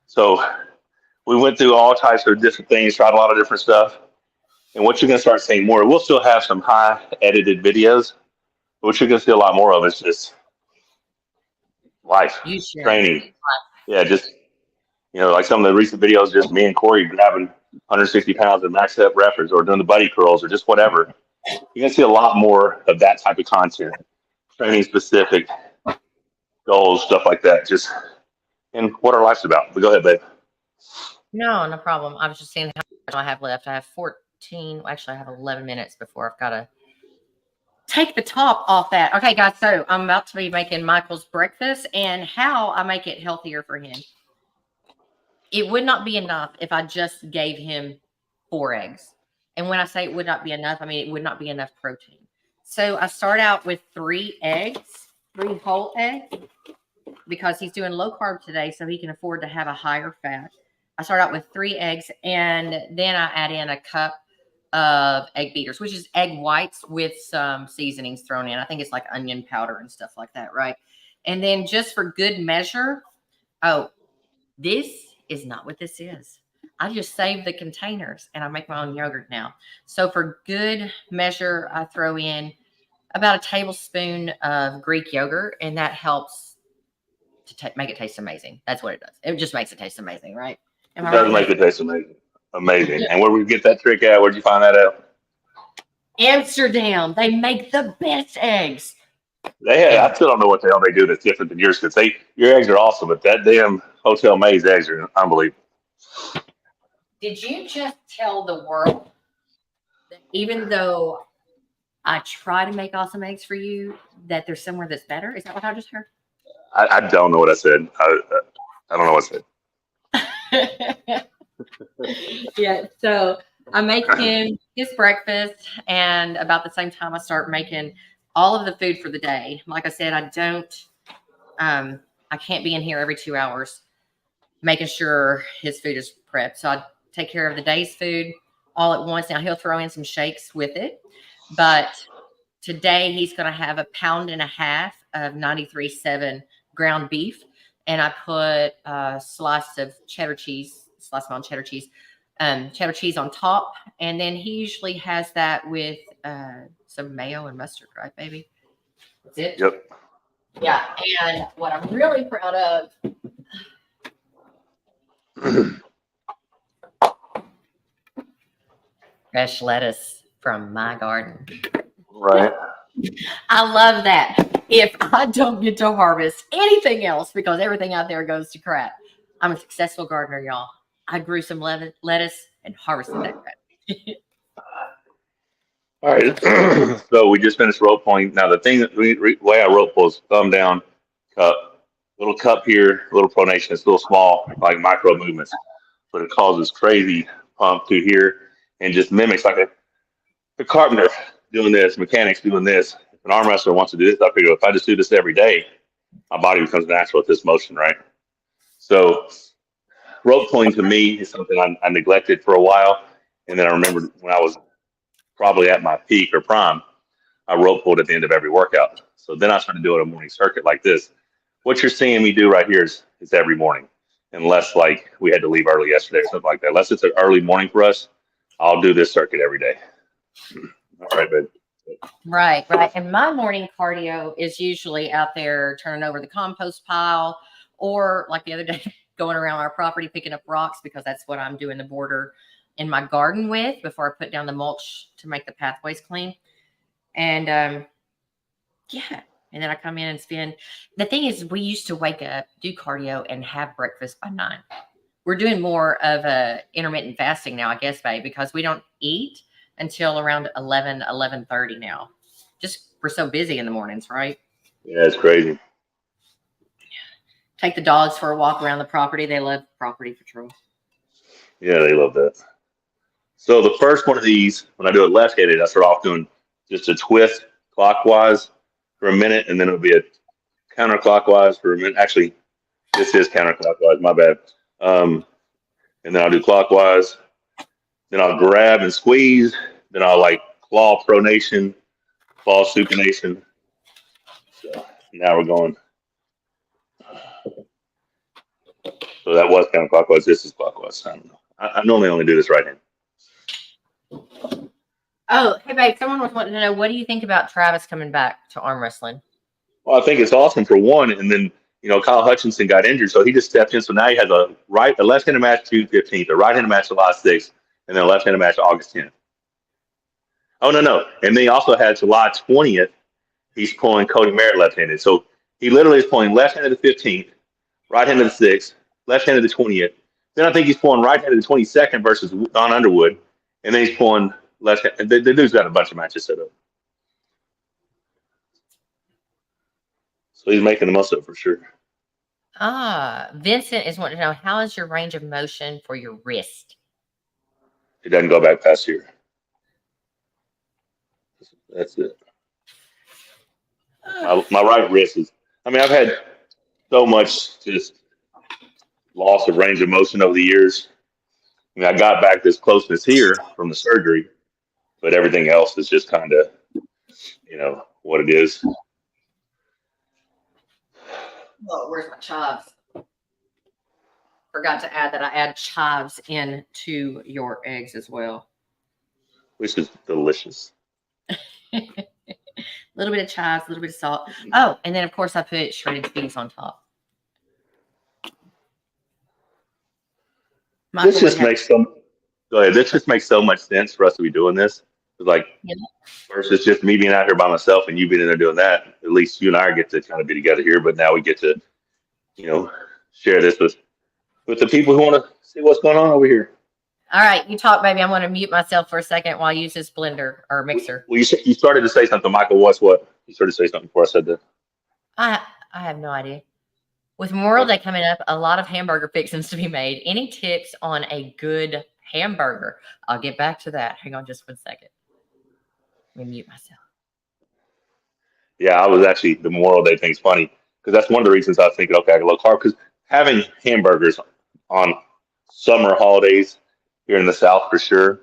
So we went through all types of different things, tried a lot of different stuff. And what you're going to start seeing more, we'll still have some high edited videos, but what you're going to see a lot more of is just life, You sharing. training. Yeah, just, like some of the recent videos, just me and Corey grabbing 160 pounds of max up reps or doing the buddy curls or just whatever. You're going to see a lot more of that type of content, training specific goals, stuff like that. Just and what our life's about. But go ahead, babe. No problem. I was just seeing how much I have left. I have 14. Actually, I have 11 minutes before I've got to take the top off that. Okay, guys. So I'm about to be making Michael's breakfast and how I make it healthier for him. It would not be enough if I just gave him 4 eggs. And when I say it would not be enough, I mean it would not be enough protein. So I start out with 3 eggs, 3 whole eggs, because he's doing low carb today, so he can afford to have a higher fat. I start out with 3 eggs, and then I add in a cup of egg beaters, which is egg whites with some seasonings thrown in. I think it's like onion powder and stuff like that, right? And then just for good measure, this is not what this is. I just save the containers and I make my own yogurt now. So for good measure, I throw in about a tablespoon of Greek yogurt, and that helps to make it taste amazing. That's what it does. It just makes it taste amazing, right? Am It I right, does Vic? make it taste amazing. Amazing. And where we get that trick at? Where'd you find that out? Amsterdam. They make the best eggs. I And still don't know what the hell they do that's different than yours because your eggs are awesome, but that damn Hotel Maze eggs are unbelievable. did you just tell the world that even though I try to make awesome eggs for you, that there's somewhere that's better? Is that what I just heard? I don't know what I said. I don't know what I said. Yeah, so I make him his breakfast, and about the same time I start making all of the food for the day. Like I said, I can't be in here every 2 hours making sure his food is prepped. So I take care of the day's food all at once. Now he'll throw in some shakes with it, but today he's going to have 1.5 pounds of 93.7 ground beef, and I put a slice of cheddar cheese, slice my own cheddar cheese on top, and then he usually has that with some mayo and mustard, right, baby? That's it. Yep. Yeah, and what I'm really proud of. Fresh lettuce from my garden. Right. I love that. If I don't get to harvest anything else because everything out there goes to crap, I'm a successful gardener, y'all. I grew some lettuce and harvested that crap. All right. So we just finished rope pulling. Now the thing that way I rope pull is thumb down, cup, little cup here, little pronation. It's little small, like micro movements, but it causes crazy pump through here and just mimics like a carpenter doing this, mechanics doing this. If an arm wrestler wants to do this, I figure if I just do this every day, my body becomes natural at this motion, right? So rope pulling to me is something I neglected for a while, and then I remembered when I was probably at my peak or prime, I rope pulled at the end of every workout. So then I started doing a morning circuit like this. What you're seeing me do right here is every morning, unless like we had to leave early yesterday or something like that. Unless it's an early morning for us, I'll do this circuit every day. All right, babe. Right. And my morning cardio is usually out there turning over the compost pile, or like the other day, going around our property picking up rocks, because that's what I'm doing the border in my garden with before I put down the mulch to make the pathways clean. And yeah. And then I come in and spend. The thing is, we used to wake up, do cardio, and have breakfast by 9. We're doing more of a intermittent fasting now, I guess, babe, because we don't eat until around 11:30 now. Just we're so busy in the mornings, right? Yeah, it's crazy. Take the dogs for a walk around the property. They love property patrol. Yeah, they love that. So the first one of these, when I do it left-handed, I start off doing just a twist clockwise for a minute, and then it'll be a counterclockwise for a minute. Actually, this is counterclockwise. My bad. And then I'll do clockwise. Then I'll grab and squeeze. Then I'll like claw pronation, claw supination. So now we're going. So that was counterclockwise. This is clockwise. I don't know. I normally only do this right hand. Oh, hey, babe, someone was wanting to know, what do you think about Travis coming back to arm wrestling? Well, I think it's awesome for one. And then, Kyle Hutchinson got injured, so he just stepped in. So now he has a left-handed match June 15th, a right-handed match July 6th, and then a left-handed match August 10th. Oh, no. And then he also had July 20th. He's pulling Cody Merritt left-handed. So he literally is pulling left-handed the 15th, right-handed the 6th, left-handed the 20th. Then I think he's pulling right-handed the 22nd versus Don Underwood. And then he's pulling left-handed. The dude's got a bunch of matches set up. So he's making the most of it for sure. Vincent is wanting to know, how is your range of motion for your wrist? It doesn't go back past here. That's it. My right wrist is, I've had so much just loss of range of motion over the years. I got back this closeness here from the surgery, but everything else is just kind of, what it is. Oh, where's my chives? Forgot to add that I add chives into your eggs as well. Which is delicious. A little bit of chives, a little bit of salt. Oh, and then of course I put shredded peas on top. This just makes some. So this just makes so much sense for us to be doing this. It's like Yeah. versus just me being out here by myself and you being in there doing that. At least you and I get to kind of be together here, but now we get to, you know, share this with the people who want to see what's going on over here. All right, you talk, baby. I'm going to mute myself for a second while I use this blender or mixer. Well, you started to say something, Michael. What? You started to say something before I said that. I have no idea. With Memorial Day coming up, a lot of hamburger fixings to be made. Any tips on a good hamburger? I'll get back to that. Hang on just 1 second. Let me mute myself. Yeah, I was actually the Memorial Day thing's funny because that's one of the reasons I was thinking, okay, I can low carb because having hamburgers on summer holidays here in the South for sure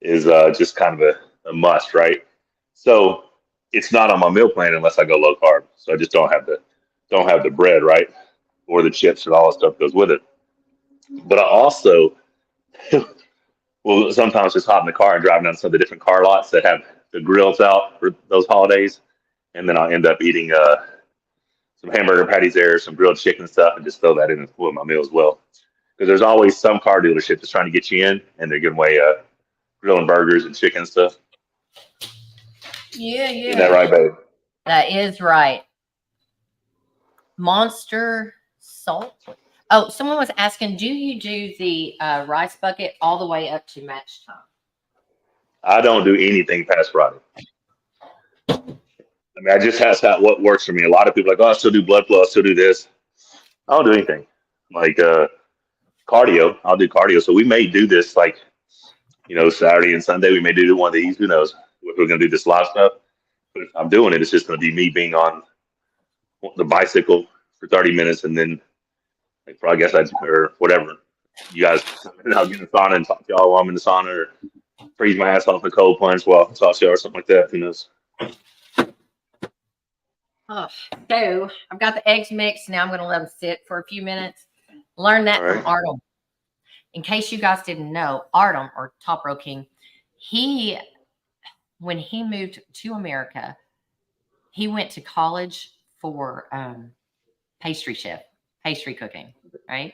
is just kind of a must, right? So it's not on my meal plan unless I go low carb. So I just don't have the bread, right, or the chips and all that stuff goes with it. But I also will sometimes just hop in the car and drive down some of the different car lots that have the grills out for those holidays, and then I'll end up eating some hamburger patties there, some grilled chicken stuff, and just throw that in with my meal as well. Because there's always some car dealership that's trying to get you in, and they're giving away grilling burgers and chicken stuff. Yeah. Isn't that right, babe? That is right. Monster salt. Oh, someone was asking, do you do the rice bucket all the way up to match time? I don't do anything past Friday. I mean, I just has what works for me. A lot of people are like, oh, I still do blood flow, I still do this. I don't do anything. Like cardio, I'll do cardio. So we may do this like, Saturday and Sunday. We may do one of these. Who knows? If we're going to do this live stuff. But if I'm doing it, it's just going to be me being on the bicycle for 30 minutes and then, like, I guess or whatever. You guys, I'll get in the sauna and talk to y'all while I'm in the sauna or freeze my ass off in the cold plunge while I talk to y'all or something like that. Who knows? Oh, so I've got the eggs mixed. Now I'm going to let them sit for a few minutes. Learn that from Arnold. In case you guys didn't know, Artem, or Top Row King, when he moved to America, he went to college for pastry cooking, right?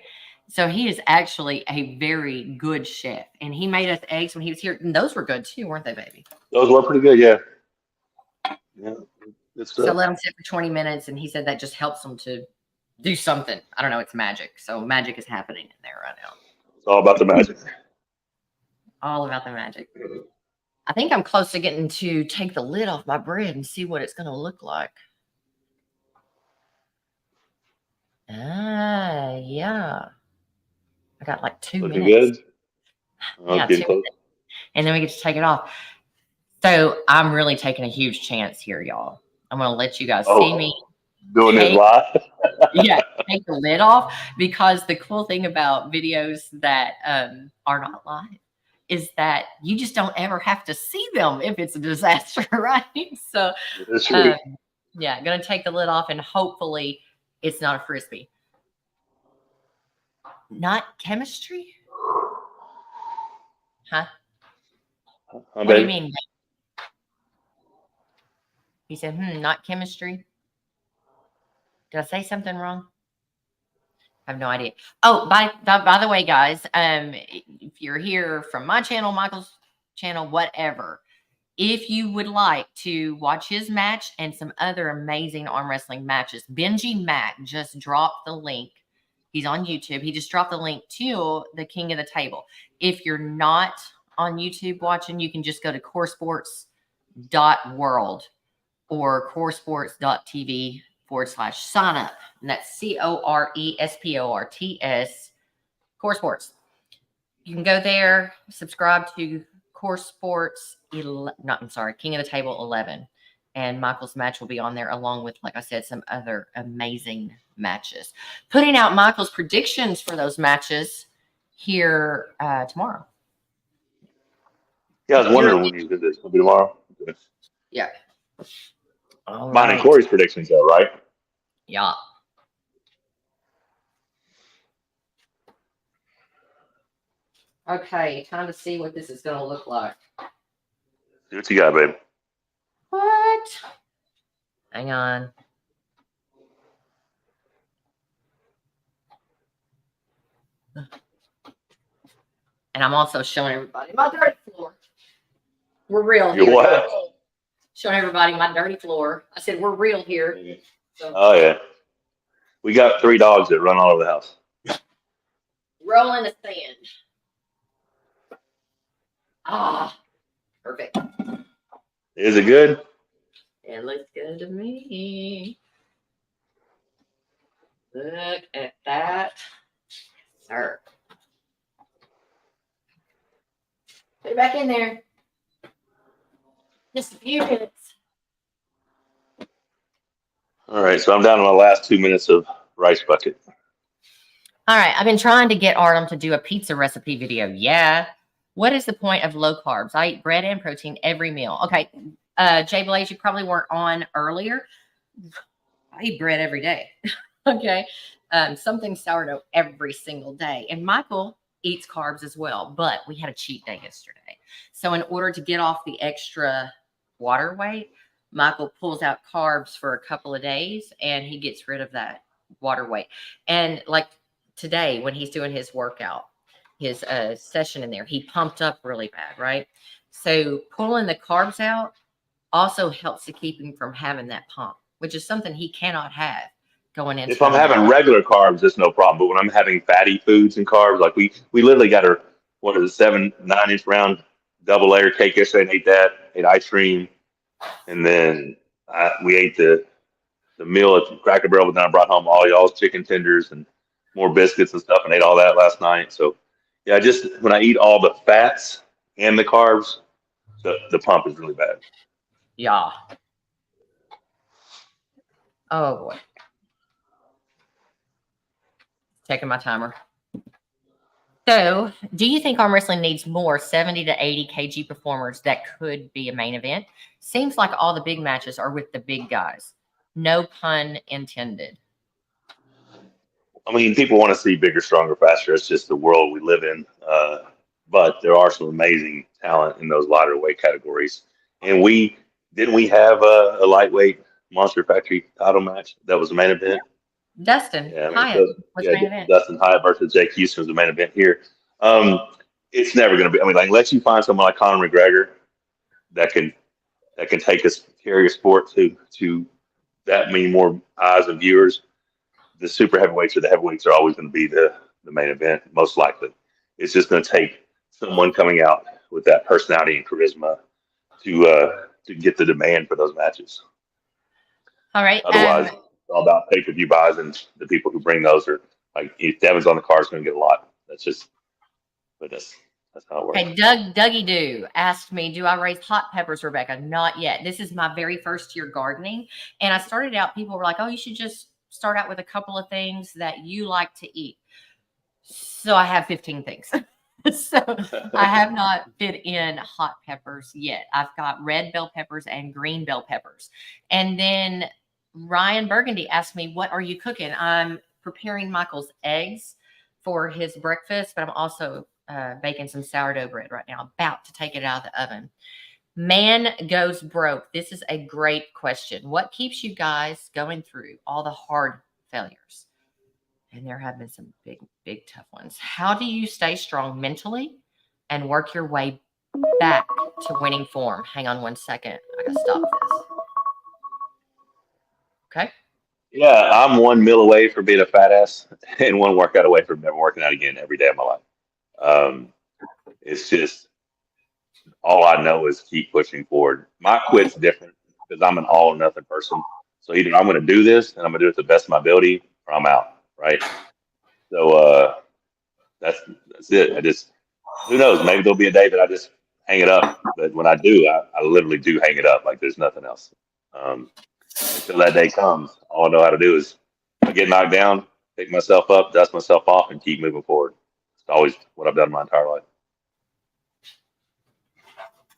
So he is actually a very good chef, and he made us eggs when he was here, and those were good too, weren't they, baby? Those were pretty good, yeah. Yeah. So let them sit for 20 minutes, and he said that just helps them to do something. I don't know. It's magic. So magic is happening in there right now. It's all about the magic. All about the magic. I think I'm close to getting to take the lid off my bread and see what it's going to look like. Yeah. I got like 2 Looking minutes. Good? Yeah, 2 minutes. And then we get to take it off. So I'm really taking a huge chance here, y'all. I'm going to let you guys see me. Doing this live? Yeah, take the lid off, because the cool thing about videos that are not live is that you just don't ever have to see them if it's a disaster, right? So, That's true. Yeah, going to take the lid off, and hopefully it's not a Frisbee. Not chemistry? Huh? What do you mean? He said, not chemistry. Did I say something wrong? I have no idea. Oh, by the way, guys, if you're here from my channel, Michael's channel, whatever, if you would like to watch his match and some other amazing arm wrestling matches, Benji Mack just dropped the link. He's on YouTube. He just dropped the link to the King of the Table. If you're not on YouTube watching, you can just go to coresports.world or coresports.tv/sign up. And that's CORESPORTS, Core Sports. You can go there, subscribe to Core Sports, King of the Table 11. And Michael's match will be on there, along with, like I said, some other amazing matches. Putting out Michael's predictions for those matches here tomorrow. Yeah, I was wondering when you did this. It'll be tomorrow. Okay. Yeah. All Mine and Corey's predictions, though, right? Yeah. Okay, time to see what this is going to look like. See what you got, babe. What? Hang on. And I'm also showing everybody my dirty floor. We're real You're here. what? Showing everybody my dirty floor. I said, we're real here. So, Oh yeah. We got 3 dogs that run all over the house. roll in the sand. Ah, perfect. Is it good? It looks good to me. Look at that, sir. Put it back in there. Just a few minutes. All right, so I'm down to my last 2 minutes of rice bucket. All right, I've been trying to get Artem to do a pizza recipe video. Yeah. What is the point of low carbs? I eat bread and protein every meal. Okay, Jay Blaze, you probably weren't on earlier. I eat bread every day. Okay, something sourdough every single day. And Michael eats carbs as well, but we had a cheat day yesterday. So in order to get off the extra water weight, Michael pulls out carbs for a couple of days and he gets rid of that water weight. And like today, when he's doing his workout, his session in there, he pumped up really bad, right? So pulling the carbs out also helps to keep him from having that pump, which is something he cannot have going into If I'm having regular carbs, it's no problem. But when I'm having fatty foods and carbs, like we literally got our, what is it, 7-9 inch round double layer cake yesterday and ate that, ate ice cream, and then we ate the meal at Cracker Barrel, but then I brought home all y'all's chicken tenders and more biscuits and stuff and ate all that last night. So yeah, just when I eat all the fats and the carbs, the pump is really bad. Yeah. Oh boy. Checking my timer. So, do you think arm wrestling needs more 70 to 80 kg performers that could be a main event? Seems like all the big matches are with the big guys. No pun intended. I mean, people want to see bigger, stronger, faster. It's just the world we live in. But there are some amazing talent in those lighter weight categories. And we have a lightweight Monster Factory title match that was the main event. Dustin Yeah, I mean, Hyatt so, was yeah, main event. Dustin Hyatt versus Jake Houston was the main event here. It's never going to be. I mean, like, unless you find someone like Conor McGregor that can take us carry a sport to that many more eyes and viewers, the super heavyweights or the heavyweights are always going to be the main event, most likely. It's just going to take someone coming out with that personality and charisma to get the demand for those matches. All right. Otherwise, it's all about pay-per-view buys, and the people who bring those are like, if Devin's on the card, is going to get a lot. But that's how it works. Okay, Dougie Doo asked me, do I raise hot peppers, Rebecca? Not yet. This is my very first year gardening. And I started out, people were like, oh, you should just start out with a couple of things that you like to eat. So I have 15 things. So I have not fit in hot peppers yet. I've got red bell peppers and green bell peppers. And then Ryan Burgundy asked me, what are you cooking? I'm preparing Michael's eggs for his breakfast, but I'm also baking some sourdough bread right now, about to take it out of the oven. Man goes broke. This is a great question. What keeps you guys going through all the hard failures? And there have been some big, tough ones. How do you stay strong mentally and work your way back to winning form? Hang on one second. I gotta stop this. Okay. Yeah, I'm 1 meal away from being a fat ass and 1 workout away from never working out again every day of my life. It's just all I know is keep pushing forward. My quit's different because I'm an all or nothing person. So either I'm going to do this and I'm going to do it to the best of my ability, or I'm out. Right. So that's it. Who knows? Maybe there'll be a day that I just hang it up. But when I do, I literally do hang it up. Like there's nothing else. Until that day comes, all I know how to do is I get knocked down, pick myself up, dust myself off, and keep moving forward. It's always what I've done my entire life.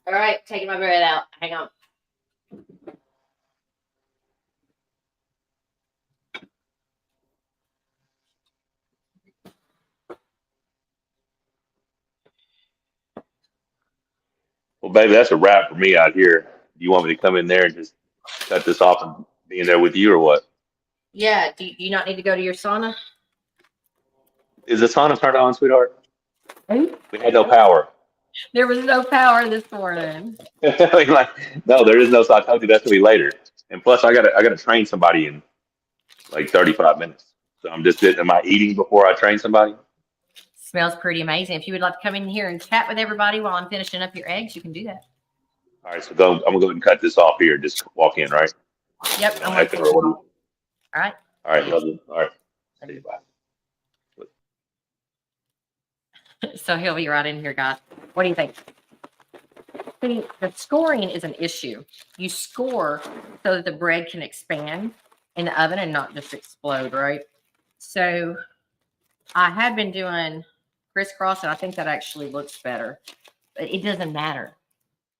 All right, taking my bread out. Hang on. Well, baby, that's a wrap for me out here. Do you want me to come in there and just cut this off and be in there with you, or what? Yeah. Do you not need to go to your sauna? Is the sauna turned on, sweetheart? We had no power. There was no power this morning. Like, no, there is no. So I told you that's gonna be later. And plus, I gotta train somebody in like 35 minutes. So I'm just sitting. Am I eating before I train somebody? Smells pretty amazing. If you would like to come in here and chat with everybody while I'm finishing up your eggs, you can do that. All right, so go. I'm gonna go ahead and cut this off here. Just walk in, right? Yep. No echo or what? All right. All right, love you. All right. See you. Bye. So he'll be right in here, guys. What do you think? See, the scoring is an issue. You score so that the bread can expand in the oven and not just explode, right? So I had been doing crisscross, and I think that actually looks better. But it doesn't matter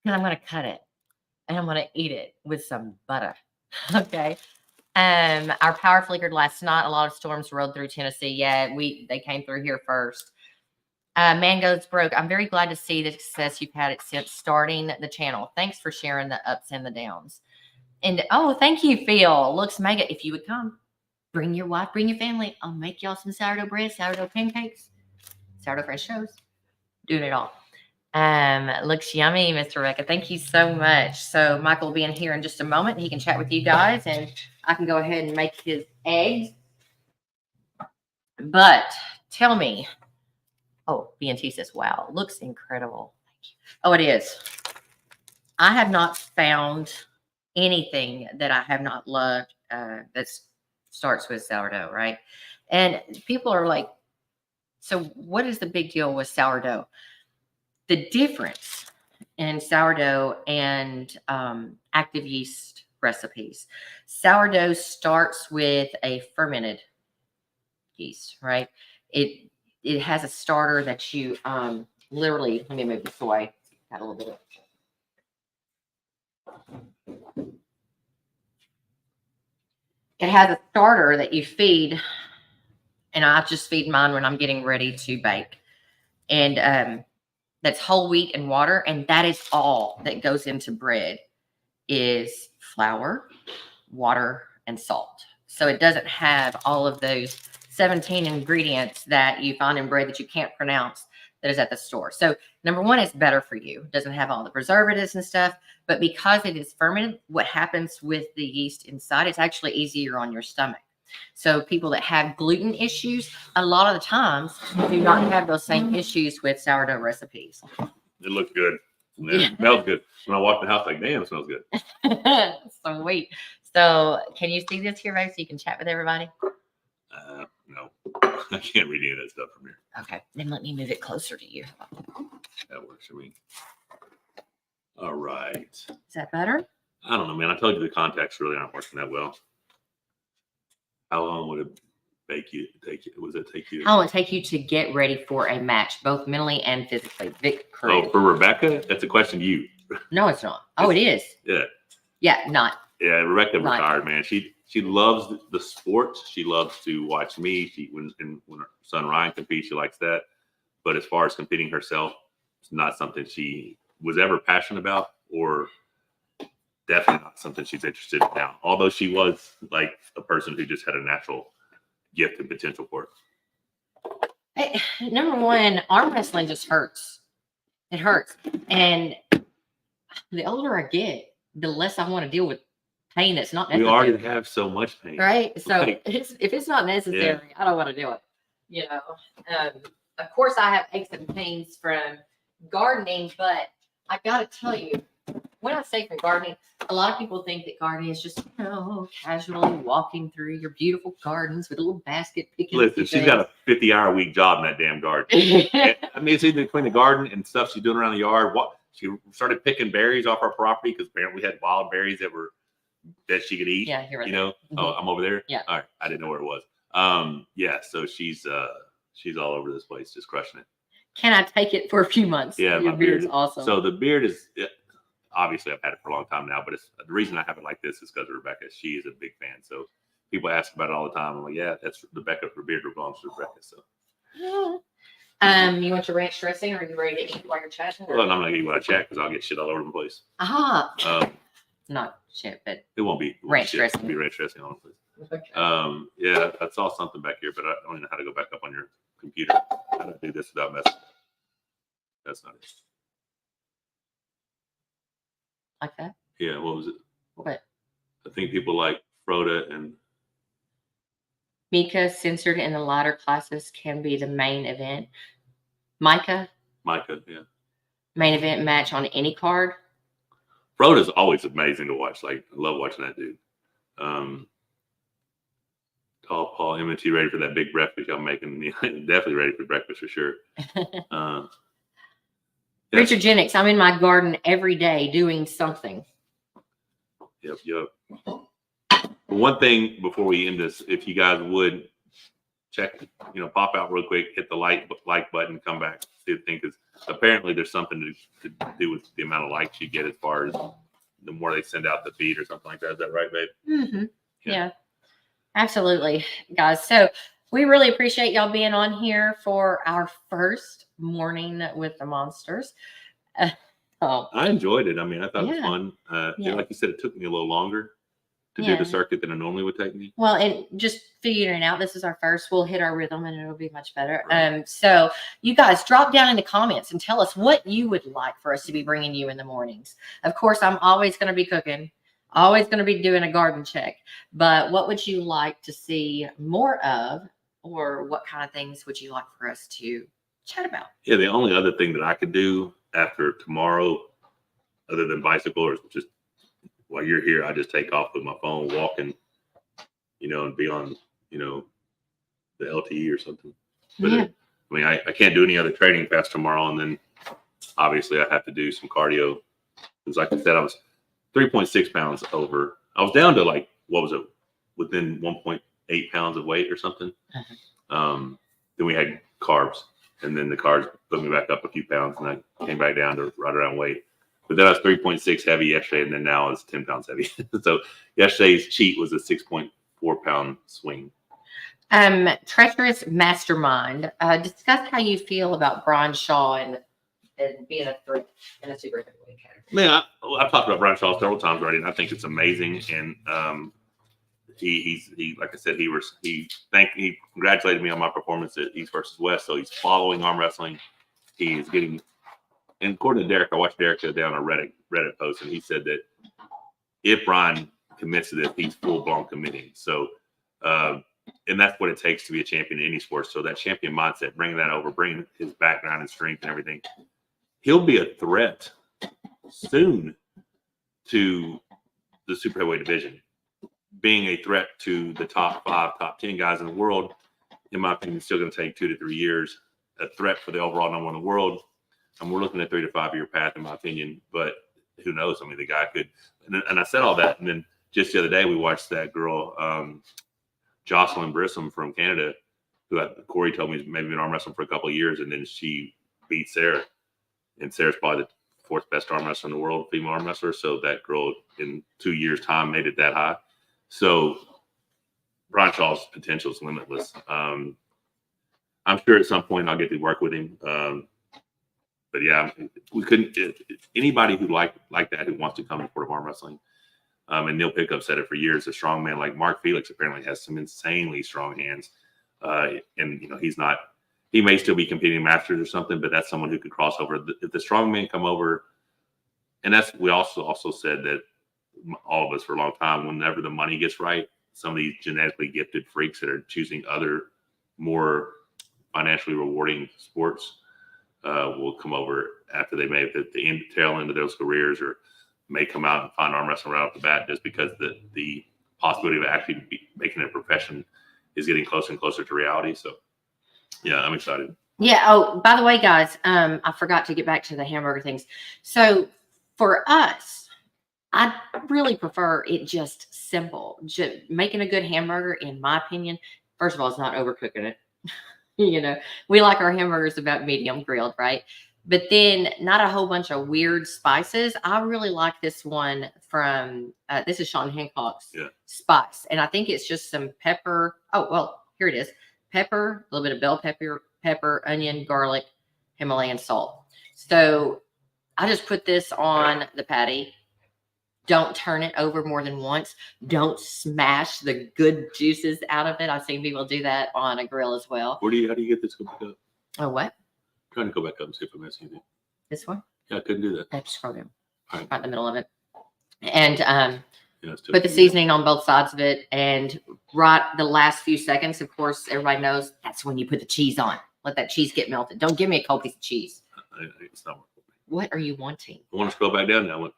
because I'm going to cut it and I'm going to eat it with some butter. Okay. Our power flickered last night. A lot of storms rolled through Tennessee. Yeah, they came through here first. Man Goes Broke. I'm very glad to see the success you've had since starting the channel. Thanks for sharing the ups and the downs. And oh, thank you, Phil. Looks mega. If you would come, bring your wife, bring your family. I'll make y'all some sourdough bread, sourdough pancakes, sourdough French toast. Doing it all. Looks yummy, Mr. Rebecca. Thank you so much. So Michael will be in here in just a moment. He can chat with you guys, and I can go ahead and make his eggs. But tell me. Oh, BNT says, wow, looks incredible. Thank you. Oh, it is. I have not found anything that I have not loved that starts with sourdough, right? And people are like, so what is the big deal with sourdough? The difference in sourdough and active yeast recipes. Sourdough starts with a fermented yeast, right? It has a starter that you literally, let me move this away. Got a little bit of. It has a starter that you feed, and I just feed mine when I'm getting ready to bake. And that's whole wheat and water, and that is all that goes into bread is flour, water, and salt. So it doesn't have all of those 17 ingredients that you find in bread that you can't pronounce that is at the store. So number one, it's better for you. It doesn't have all the preservatives and stuff, but because it is fermented, what happens with the yeast inside, it's actually easier on your stomach. So people that have gluten issues, a lot of the times do not have those same issues with sourdough recipes. It looks good. Yeah, it smells good. When I walked in the house, like, damn, it smells good. Sweet. So can you see this here, Ray, so you can chat with everybody? No, I can't read any of that stuff from here. Okay, then let me move it closer to you. That works for me. All right. Is that better? I don't know, man. I told you the contacts really aren't working that well. How long would it take you? How long would it take you to get ready for a match, both mentally and physically? Vic Crew. Oh, for Rebecca? That's a question to you. No, it's not. Oh, it is. Yeah. Yeah, not. Yeah, Rebecca retired, man. She loves the sports. She loves to watch me. When her son Ryan competes, she likes that. But as far as competing herself, it's not something she was ever passionate about, or definitely not something she's interested in now. Although she was like a person who just had a natural gift and potential for it. Hey, number one, arm wrestling just hurts. It hurts. And the older I get, the less I want to deal with pain that's not necessary. We already have so much pain. Right? So Like, if it's not necessary, I don't want to do it. You know, of course I have aches and pains from gardening, but I got to tell you, when I say from gardening, a lot of people think that gardening is just, casually walking through your beautiful gardens with a little basket picking. listen, she's got a 50-hour week job in that damn garden. I mean, it's either between the garden and stuff she's doing around the yard. She started picking berries off our property because apparently we had wild berries that she could eat. Yeah, you're right. You know, oh, I'm over there. Yeah. All right, I didn't know where it was. Yeah. So she's all over this place, just crushing it. Can I take it for a few months? Yeah, your my beard's beard. awesome. So the beard is obviously I've had it for a long time now, but the reason I have it like this is because of Rebecca. She is a big fan. So people ask about it all the time. I'm like, yeah, that's Rebecca. Her beard belongs to Rebecca. So. You want your ranch dressing, or are you ready to eat while you're chatting? Well, I'm not gonna eat what I chat because I'll get shit all over the place. Not shit, but It won't be ranch shit. dressing. It'll be ranch dressing all over the place. okay. Yeah, I saw something back here, but I don't even know how to go back up on your computer. How to do this without messing. That's not it. Like that? Yeah, what was it? What? I think people like Froda and Mika censored in the lighter classes can be the main event. Micah, Micah. Yeah, main event match on any card. Froda's always amazing to watch. Like, I love watching that dude. Paul M&T ready for that big breakfast y'all making. Definitely ready for breakfast for sure. Yeah. Richard Jennings, I'm in my garden every day doing something. Yep. One thing before we end this, if you guys would check, pop out real quick, hit the like button, come back, see the thing, because apparently there's something to do with the amount of likes you get as far as the more they send out the feed or something like that. Is that right, babe? Mm-hmm. Yeah, absolutely, guys. So we really appreciate y'all being on here for our first morning with the monsters. I enjoyed it. I mean, I thought it was Yeah. fun. Yeah. Like you said, it took me a little longer to do the circuit than it normally would take me. Well, and just figuring out this is our first, we'll hit our rhythm and it'll be much better. Right. So you guys drop down in the comments and tell us what you would like for us to be bringing you in the mornings. Of course, I'm always going to be cooking, always going to be doing a garden check, but what would you like to see more of, or what kind of things would you like for us to chat about? Yeah, the only other thing that I could do after tomorrow, other than bicycle, or just while you're here, I just take off with my phone, walking, and be on, the LTE or something. But Yeah. I can't do any other training past tomorrow, and then obviously I have to do some cardio. Because like I said, I was 3.6 pounds over. I was down to like, what was it, within 1.8 pounds of weight or something. Then we had carbs, and then the carbs put me back up a few pounds, and I came back down to right around weight. But then I was 3.6 heavy yesterday, and then now it's 10 pounds heavy. So yesterday's cheat was a 6.4 pound swing. Treacherous Mastermind. Discuss how you feel about Brian Shaw and being a threat in a super heavyweight category. Man, I've talked about Brian Shaw several times already, and I think it's amazing. And he like I said, he congratulated me on my performance at East versus West. So he's following arm wrestling. He's getting. And according to Derek, I watched Derek go down a Reddit post, and he said that if Brian commits to this, he's full blown committing. So, and that's what it takes to be a champion in any sport. So that champion mindset, bringing that over, bringing his background and strength and everything, he'll be a threat soon to the super heavyweight division. Being a threat to the top 5, top 10 guys in the world, in my opinion, is still going to take 2 to 3 years. A threat for the overall number 1 in the world. And we're looking at 3 to 5 year path, in my opinion, but who knows? I mean, the guy could, and I said all that. And then just the other day, we watched that girl, Jocelyn Brissom from Canada, who Corey told me has maybe been arm wrestling for a couple of years. And then she beat Sarah, and Sarah's probably the 4th best arm wrestler in the world, female arm wrestler. So that girl in 2 years time made it that high. So Brian Shaw's potential is limitless. I'm sure at some point I'll get to work with him. But yeah, we couldn't. Anybody who like that, who wants to come to the sport of arm wrestling, and Neil Pickup said it for years. A strong man like Mark Felix apparently has some insanely strong hands, and he's not. He may still be competing in Masters or something, but that's someone who could cross over. If the strong men come over, and we also said that all of us for a long time, whenever the money gets right, some of these genetically gifted freaks that are choosing other more financially rewarding sports will come over after they made the tail end of those careers, or may come out and find arm wrestling right off the bat, just because the possibility of actually making it a profession is getting closer and closer to reality. So yeah, I'm excited. Yeah. Oh, by the way, guys, I forgot to get back to the hamburger things. So for us, I really prefer it just simple. Just making a good hamburger, in my opinion, first of all, it's not overcooking it. We like our hamburgers about medium grilled, right? But then not a whole bunch of weird spices. I really like this one from, this is Sean Hancock's spice. And I think it's just some pepper. Oh, well, here it is. Pepper, a little bit of bell pepper, onion, garlic, Himalayan salt. So I just put this on the patty. Don't turn it over more than once. Don't smash the good juices out of it. I've seen people do that on a grill as well. How do you get this to go back up? Oh, what? I'm trying to go back up and see if I missed anything. This one? Yeah, I couldn't do that. I have to scroll down. All right. Right in the middle of it. And Yeah, it's put the too- seasoning on both sides of it. And right the last few seconds, of course, everybody knows that's when you put the cheese on. Let that cheese get melted. Don't give me a cold piece of cheese. It's not working. What are you wanting? I want to scroll back down now.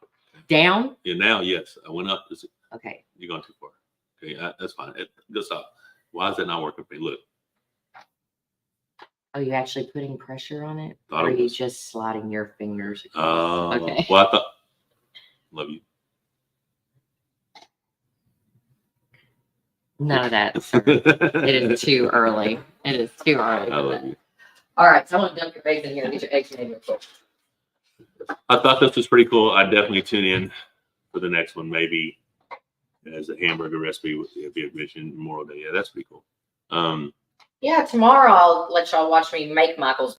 Down? Yeah, now, yes. I went up. Okay. You're going too far. Okay, that's fine. Good stop. Why is that not working for me? Look. Are you actually putting pressure on it? Thought Or it are you was. just sliding your fingers? Okay. Well, I thought. Love you. None of that, sir. It is too early. It is too early. I love you. All right, so I'm gonna dump your eggs in here and get your eggs made real quick. I thought this was pretty cool. I'd definitely tune in for the next one, maybe as a hamburger recipe with the Vietnamese Memorial Day. Yeah, that's pretty cool. Yeah, tomorrow I'll let y'all watch me make Michael's.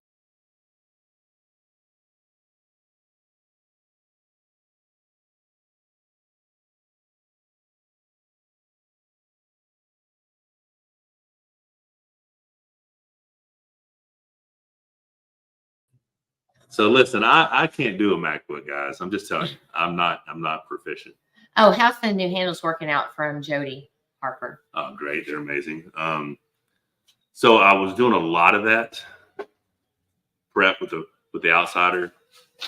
So listen, I can't do a MacBook, guys. I'm just telling you, I'm not proficient. Oh, how's the new handles working out from Jody Harper? Oh, great. They're amazing. So I was doing a lot of that prep with the outsider.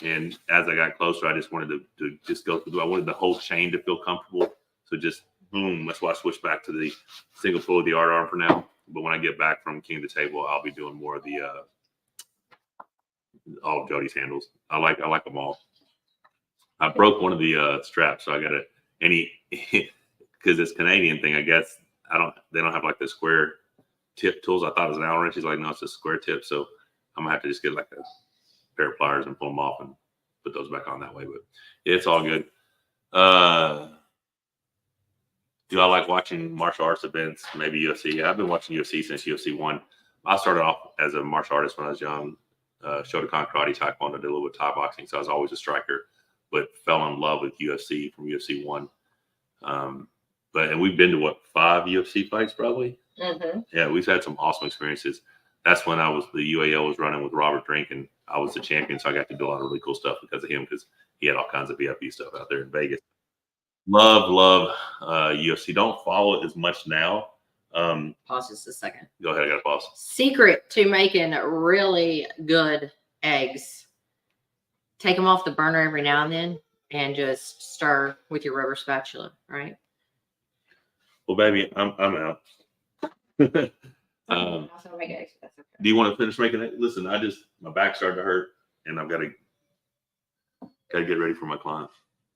And as I got closer, I just wanted to just go through. I wanted the whole chain to feel comfortable. So just boom, that's why I switched back to the single pull of the art arm for now. But when I get back from King of the Table, I'll be doing more of the all of Jody's handles. I like them all. I broke one of the straps, so I got because it's Canadian thing. I guess they don't have like the square tip tools. I thought it was an Allen wrench. He's like, no, it's a square tip. So I'm gonna have to just get like a pair of pliers and pull them off and put those back on that way. But yeah, it's all good. Do I like watching martial arts events? Maybe UFC. Yeah, I've been watching UFC since UFC 1. I started off as a martial artist when I was young. Shotokan karate, taekwondo, did a little bit of Thai boxing. So I was always a striker, but fell in love with UFC from UFC 1. And we've been to 5 UFC fights probably. Mm-hmm. Yeah, we've had some awesome experiences. That's when the UAL was running with Robert Drink, and I was the champion, so I got to do a lot of really cool stuff because of him, because he had all kinds of VIP stuff out there in Vegas. Love UFC. Don't follow it as much now. Pause just a second. Go ahead, I got to pause. Secret to making really good eggs: take them off the burner every now and then, and just stir with your rubber spatula. Right? Well, baby, I'm out. Also make eggs. That's okay. Do you want to finish making it? Listen, my back started to hurt, and I've got to get ready for my client.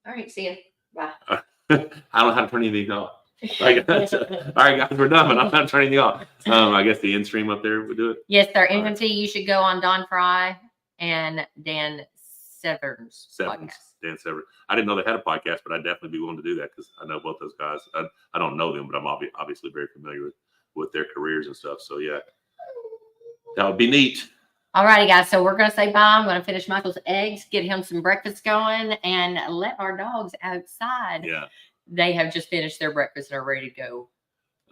All right, see you. Bye. I don't know how to turn anything off. All right, guys, we're done. But I don't know how to turn anything off. I guess the end stream up there would do it. Yes, they're MMT. You should go on Don Fry and Dan Severn's podcast. Dan Severn. I didn't know they had a podcast, but I'd definitely be willing to do that because I know both those guys. I don't know them, but I'm obviously very familiar with their careers and stuff. So yeah, that would be neat. All righty, guys. So we're going to say bye. I'm going to finish Michael's eggs, get him some breakfast going, and let our dogs outside. Yeah. They have just finished their breakfast and are ready to go.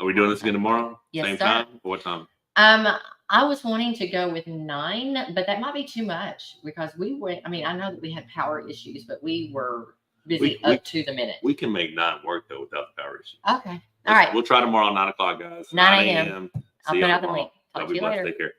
Are we doing this again tomorrow? Yes, Same sir. time? What time? I was wanting to go with 9, but that might be too much because we went. I mean, I know that we had power issues, but we were busy up to the minute. We can make 9 work though without the power issue. Okay. All right. We'll try tomorrow, 9 o'clock, guys. 9 a.m. I'll See put you out the tomorrow. link. Talk Y'all to be you blessed. later. Take care.